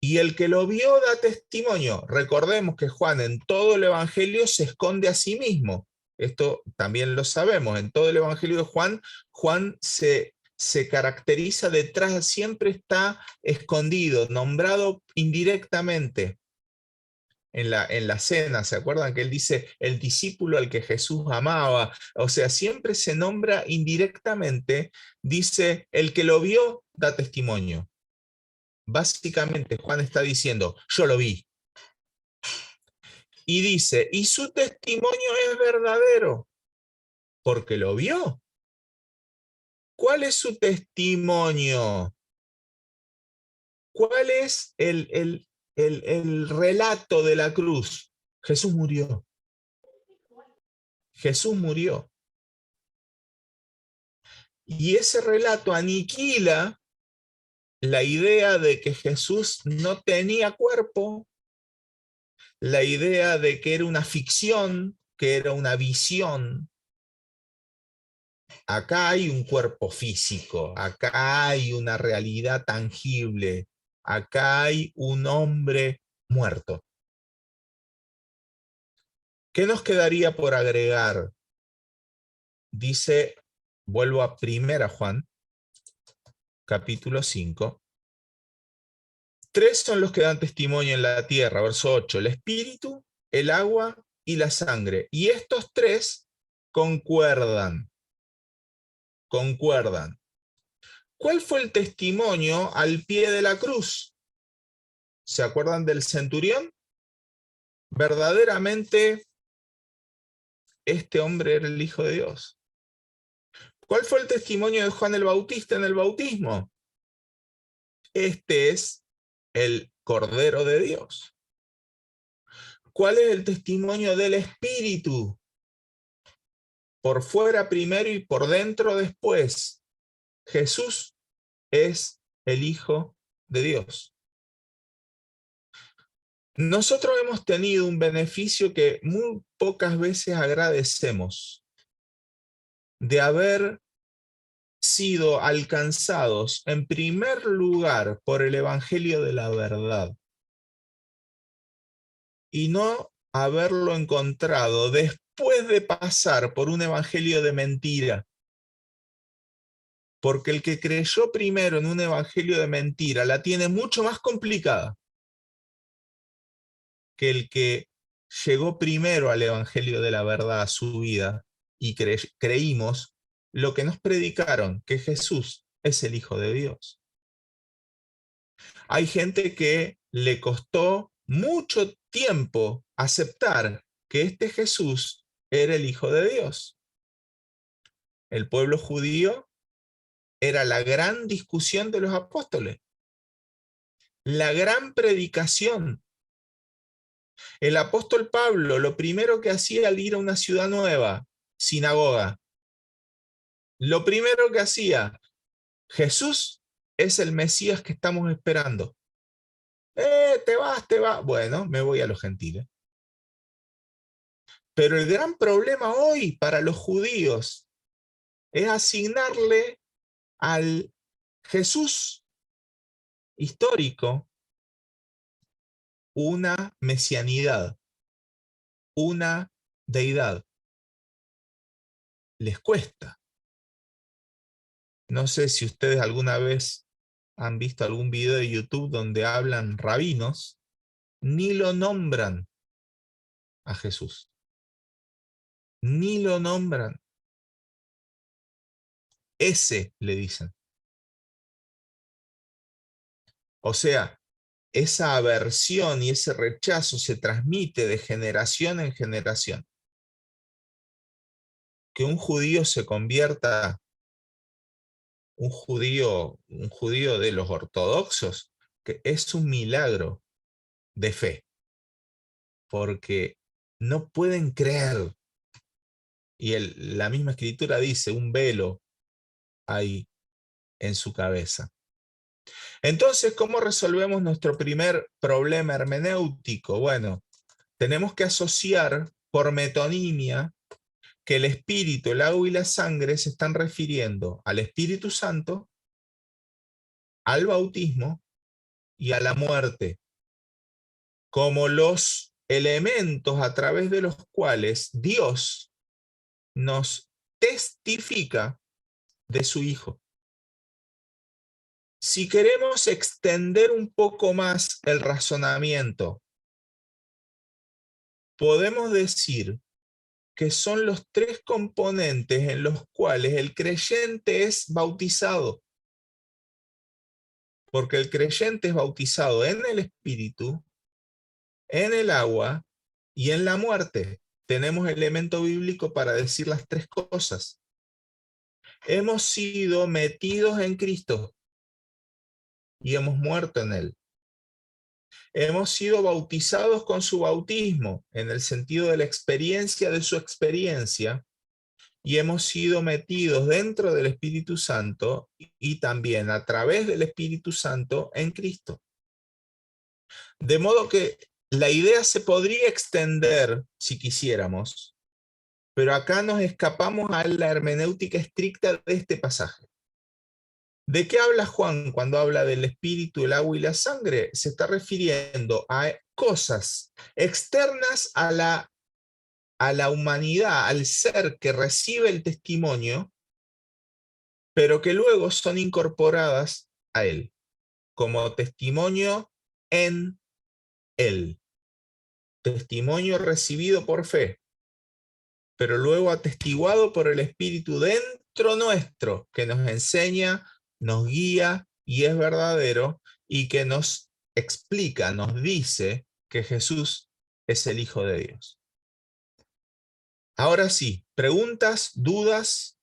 A: y el que lo vio da testimonio. Recordemos que Juan en todo el Evangelio se esconde a sí mismo. Esto también lo sabemos. En todo el Evangelio de Juan, Juan se caracteriza detrás, siempre está escondido, nombrado indirectamente. En la cena, ¿se acuerdan que él dice el discípulo al que Jesús amaba? O sea, siempre se nombra indirectamente, dice el que lo vio da testimonio. Básicamente Juan está diciendo, yo lo vi. Y dice, y su testimonio es verdadero, porque lo vio. ¿Cuál es su testimonio? ¿Cuál es el relato de la cruz? Jesús murió. Jesús murió. Y ese relato aniquila la idea de que Jesús no tenía cuerpo, la idea de que era una ficción, que era una visión. Acá hay un cuerpo físico, acá hay una realidad tangible, acá hay un hombre muerto. ¿Qué nos quedaría por agregar? Dice, vuelvo a 1 Juan, capítulo 5. Tres son los que dan testimonio en la tierra, verso 8, el espíritu, el agua y la sangre. Y estos tres concuerdan. Concuerdan. ¿Cuál fue el testimonio al pie de la cruz? ¿Se acuerdan del centurión? Verdaderamente, este hombre era el Hijo de Dios. ¿Cuál fue el testimonio de Juan el Bautista en el bautismo? Este es el Cordero de Dios. ¿Cuál es el testimonio del Espíritu? Por fuera primero y por dentro después. Jesús es el Hijo de Dios. Nosotros hemos tenido un beneficio que muy pocas veces agradecemos, de haber sido alcanzados en primer lugar por el Evangelio de la verdad y no haberlo encontrado después de pasar por un evangelio de mentira. Porque el que creyó primero en un evangelio de mentira la tiene mucho más complicada que el que llegó primero al evangelio de la verdad a su vida y creímos lo que nos predicaron, que Jesús es el Hijo de Dios. Hay gente que le costó mucho tiempo aceptar que este Jesús era el Hijo de Dios. El pueblo judío era la gran discusión de los apóstoles, la gran predicación. El apóstol Pablo, lo primero que hacía al ir a una ciudad nueva, sinagoga, lo primero que hacía, Jesús es el Mesías que estamos esperando. Te vas. Bueno, me voy a los gentiles. Pero el gran problema hoy para los judíos es asignarle al Jesús histórico una mesianidad, una deidad. Les cuesta. No sé si ustedes alguna vez han visto algún video de YouTube donde hablan rabinos, ni lo nombran a Jesús. Ni lo nombran. Ese le dicen. O sea, esa aversión y ese rechazo se transmite de generación en generación. Que un judío se convierta, un judío de los ortodoxos, que es un milagro de fe. Porque no pueden creer. Y la misma escritura dice, un velo hay en su cabeza. Entonces, ¿cómo resolvemos nuestro primer problema hermenéutico? Bueno, tenemos que asociar por metonimia que el espíritu, el agua y la sangre se están refiriendo al Espíritu Santo, al bautismo y a la muerte, como los elementos a través de los cuales Dios nos testifica de su Hijo. Si queremos extender un poco más el razonamiento, podemos decir que son los tres componentes en los cuales el creyente es bautizado. Porque el creyente es bautizado en el Espíritu, en el agua y en la muerte. Tenemos elemento bíblico para decir las tres cosas. Hemos sido metidos en Cristo y hemos muerto en Él. Hemos sido bautizados con su bautismo, en el sentido de la experiencia de su experiencia, y hemos sido metidos dentro del Espíritu Santo y también a través del Espíritu Santo en Cristo. De modo que la idea se podría extender si quisiéramos, pero acá nos escapamos a la hermenéutica estricta de este pasaje. ¿De qué habla Juan cuando habla del espíritu, el agua y la sangre? Se está refiriendo a cosas externas a la humanidad, al ser que recibe el testimonio, pero que luego son incorporadas a él, como testimonio en Él. Testimonio recibido por fe, pero luego atestiguado por el Espíritu dentro nuestro, que nos enseña, nos guía y es verdadero, y que nos explica, nos dice que Jesús es el Hijo de Dios. Ahora sí, preguntas, dudas,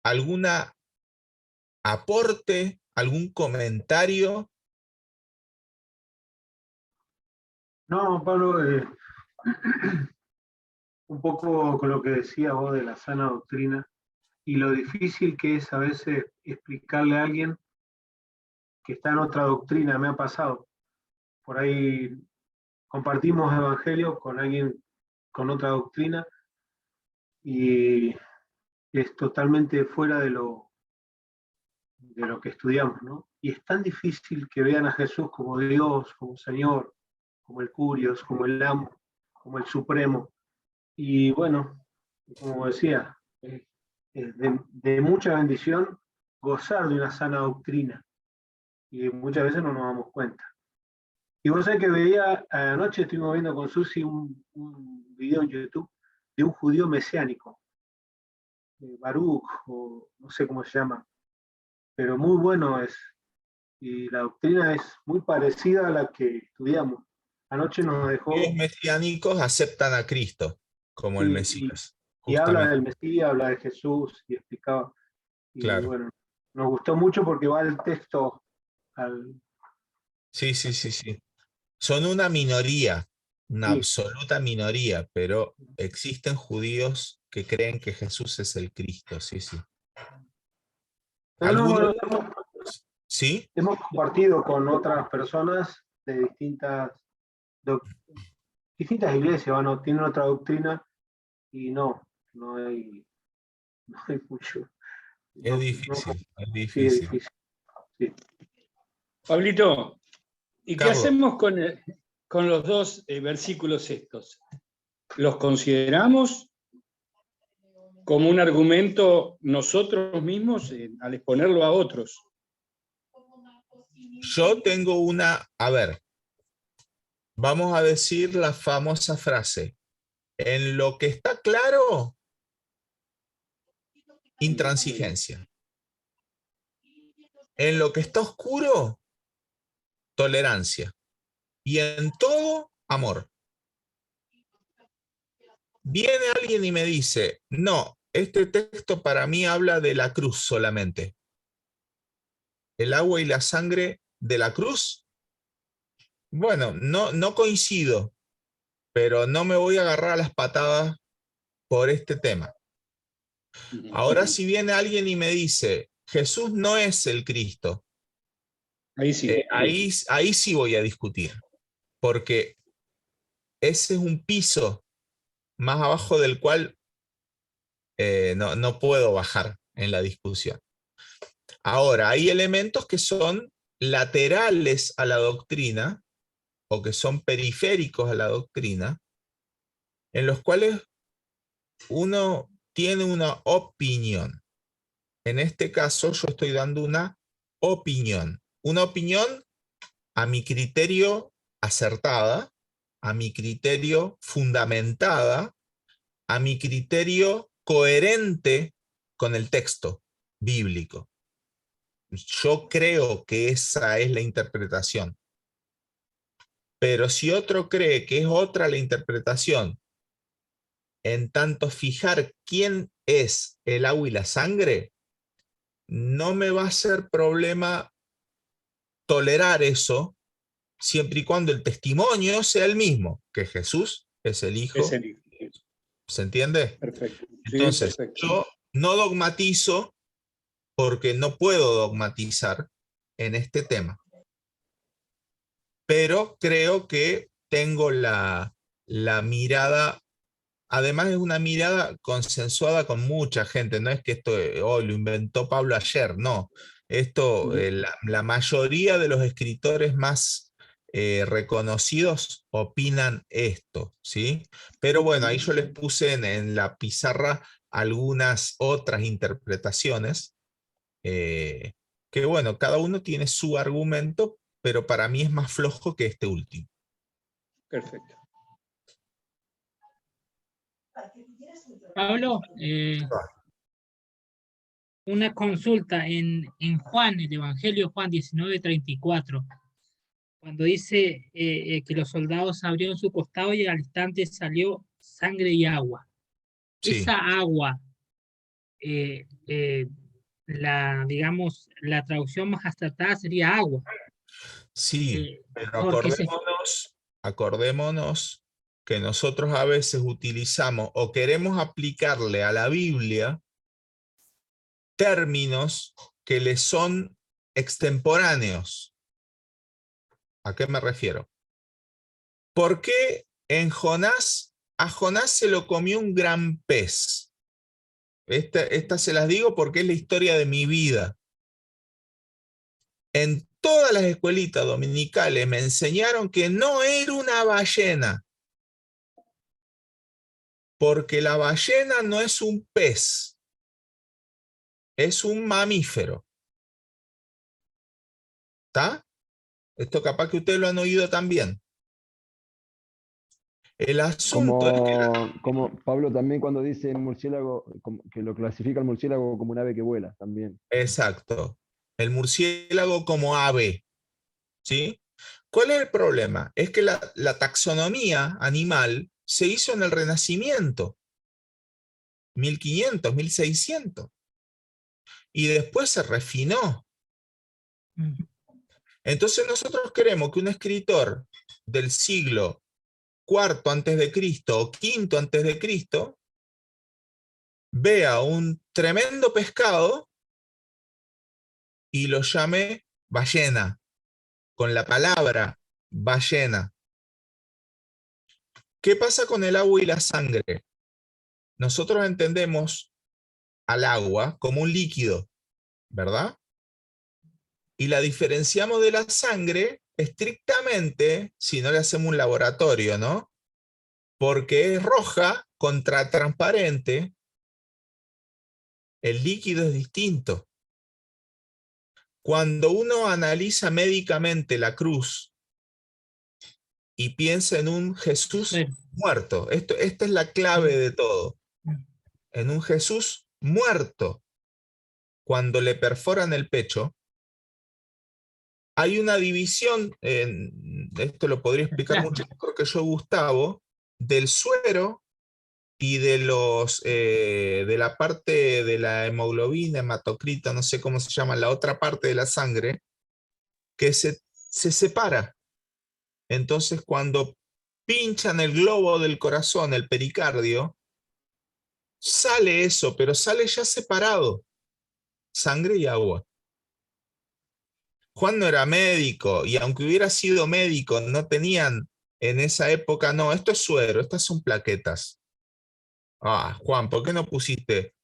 A: alguna aporte, algún comentario.
D: No, Pablo, un poco con lo que decías vos de la sana doctrina y lo difícil que es a veces explicarle a alguien que está en otra doctrina. Me ha pasado. Por ahí compartimos evangelio con alguien con otra doctrina y es totalmente fuera de lo que estudiamos, ¿no? Y es tan difícil que vean a Jesús como Dios, como Señor, como el Curios, como el Amo, como el Supremo. Y bueno, como decía, es de mucha bendición gozar de una sana doctrina. Y muchas veces no nos damos cuenta. Y vos sabés que veía, anoche estuvimos viendo con Susi un video en YouTube de un judío mesiánico, Baruch, o no sé cómo se llama, pero muy bueno es. Y la doctrina es muy parecida a la que estudiamos. Anoche nos dejó...
A: Los mesiánicos aceptan a Cristo como el Mesías.
D: Y habla del Mesías, habla de Jesús y explicaba. Y
A: claro.
D: Bueno, nos gustó mucho porque va el texto al...
A: Sí. Son una minoría, una absoluta minoría, pero existen judíos que creen que Jesús es el Cristo, sí.
D: Bueno,
A: ¿sí?
D: Hemos compartido con otras personas de distintas iglesias, bueno, tienen otra doctrina y no hay mucho.
A: Es difícil.
D: Sí, es difícil. Sí.
F: Pablito, ¿y
A: Carlos,
F: qué hacemos con los dos versículos estos? ¿Los consideramos como un argumento nosotros mismos al exponerlo a otros?
A: yo tengo una, a ver, vamos a decir la famosa frase, en lo que está claro, intransigencia. En lo que está oscuro, tolerancia. Y en todo, amor. Viene alguien y me dice, no, este texto para mí habla de la cruz solamente. El agua y la sangre de la cruz. Bueno, no coincido, pero no me voy a agarrar a las patadas por este tema. Ahora si viene alguien y me dice, Jesús no es el Cristo,
F: ahí sí.
A: Ahí sí voy a discutir, porque ese es un piso más abajo del cual no puedo bajar en la discusión. Ahora, hay elementos que son laterales a la doctrina, o que son periféricos a la doctrina, en los cuales uno tiene una opinión. En este caso, yo estoy dando una opinión a mi criterio acertada, a mi criterio fundamentada, a mi criterio coherente con el texto bíblico. Yo creo que esa es la interpretación. Pero si otro cree que es otra la interpretación, en tanto fijar quién es el agua y la sangre, no me va a ser problema tolerar eso, siempre y cuando el testimonio sea el mismo, que Jesús es el Hijo.
F: Es el Hijo.
A: ¿Se entiende?
F: Perfecto. Sí,
A: Entonces,
F: perfecto.
A: yo no dogmatizo porque no puedo dogmatizar en este tema. Pero creo que tengo la mirada, además es una mirada consensuada con mucha gente, no es que esto lo inventó Pablo ayer, no. Esto, la mayoría de los escritores más reconocidos opinan esto, ¿sí? Pero bueno, ahí yo les puse en la pizarra algunas otras interpretaciones, que bueno, cada uno tiene su argumento, pero para mí es más flojo que este último.
F: Perfecto.
B: Pablo, una consulta en Juan, el Evangelio Juan 19:34, cuando dice que los soldados abrieron su costado y al instante salió sangre y agua.
A: Sí.
B: Esa agua, digamos, la traducción más acertada sería agua.
A: Sí, pero
B: porque
A: acordémonos que nosotros a veces utilizamos o queremos aplicarle a la Biblia términos que le son extemporáneos. ¿A qué me refiero? ¿Por qué a Jonás se lo comió un gran pez? Esta se las digo porque es la historia de mi vida. En todas las escuelitas dominicales me enseñaron que no era una ballena, porque la ballena no es un pez, es un mamífero. ¿Está? Esto capaz que ustedes lo han oído también. El asunto es que
L: como Pablo también cuando dice murciélago, que lo clasifica el murciélago como un ave que vuela también.
A: exacto, el murciélago como ave, ¿sí? ¿Cuál es el problema? Es que la taxonomía animal se hizo en el Renacimiento, 1500, 1600, y después se refinó. Entonces nosotros queremos que un escritor del siglo IV antes de Cristo o V antes de Cristo vea un tremendo pescado y lo llame ballena, con la palabra ballena. ¿Qué pasa con el agua y la sangre? Nosotros entendemos al agua como un líquido, ¿verdad? Y la diferenciamos de la sangre estrictamente, si no le hacemos un laboratorio, ¿no? Porque es roja contra transparente, el líquido es distinto. Cuando uno analiza médicamente la cruz y piensa en un Jesús muerto, esta es la clave de todo, en un Jesús muerto, cuando le perforan el pecho, hay una división, esto lo podría explicar mucho mejor que yo, Gustavo, del suero y de la parte de la hemoglobina, hematocrita, no sé cómo se llama, la otra parte de la sangre, que se separa. Entonces, cuando pinchan el globo del corazón, el pericardio, sale eso, pero sale ya separado, sangre y agua. Juan no era médico, y aunque hubiera sido médico, no tenían en esa época, no, esto es suero, estas son plaquetas. Ah, Juan, ¿por qué no pusiste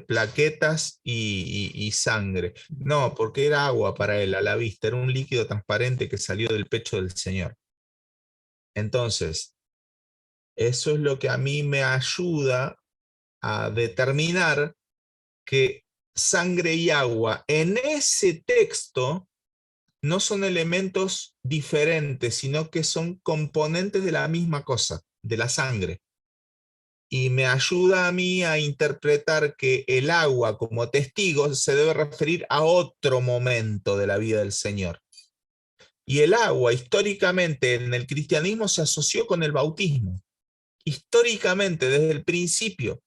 A: plaquetas y sangre? No, porque era agua para él, a la vista, era un líquido transparente que salió del pecho del Señor. Entonces, eso es lo que a mí me ayuda a determinar que sangre y agua en ese texto no son elementos diferentes, sino que son componentes de la misma cosa, de la sangre. Y me ayuda a mí a interpretar que el agua como testigo se debe referir a otro momento de la vida del Señor. Y el agua históricamente en el cristianismo se asoció con el bautismo. Históricamente, desde el principio.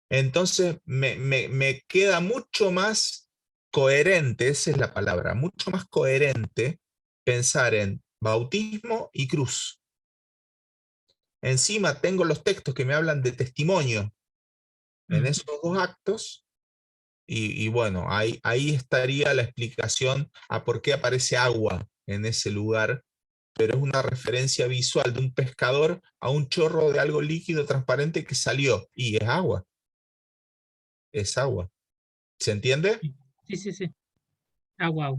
A: Entonces me queda mucho más coherente, esa es la palabra, mucho más coherente pensar en bautismo y cruz. Encima tengo los textos que me hablan de testimonio en esos dos actos, y bueno, ahí estaría la explicación a por qué aparece agua en ese lugar, pero es una referencia visual de un pescador a un chorro de algo líquido transparente que salió, y es agua. Es agua. ¿Se entiende?
B: Sí. Agua.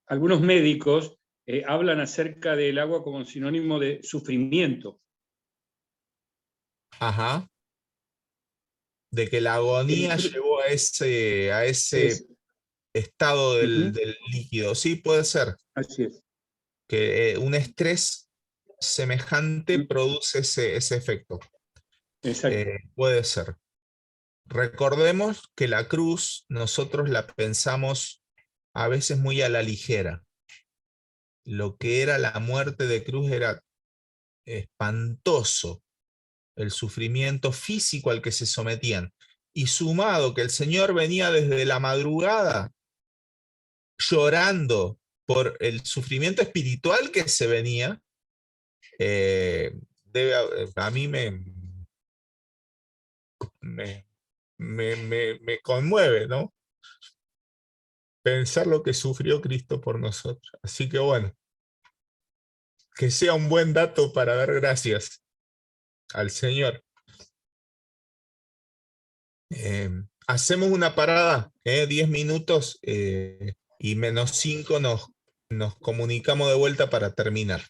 F: Algunos médicos hablan acerca del agua como sinónimo de sufrimiento.
A: Ajá. De que la agonía llevó a ese estado del líquido. Sí, puede ser.
F: Así es.
A: Que un estrés semejante produce ese efecto.
F: Exacto.
A: Puede ser. Recordemos que la cruz nosotros la pensamos a veces muy a la ligera. Lo que era la muerte de cruz era espantoso, el sufrimiento físico al que se sometían. Y sumado que el Señor venía desde la madrugada llorando por el sufrimiento espiritual que se venía, a mí me conmueve, ¿no? Pensar lo que sufrió Cristo por nosotros. Así que bueno, que sea un buen dato para dar gracias al Señor. Hacemos una parada, 10 minutos, y -5 nos comunicamos de vuelta para terminar.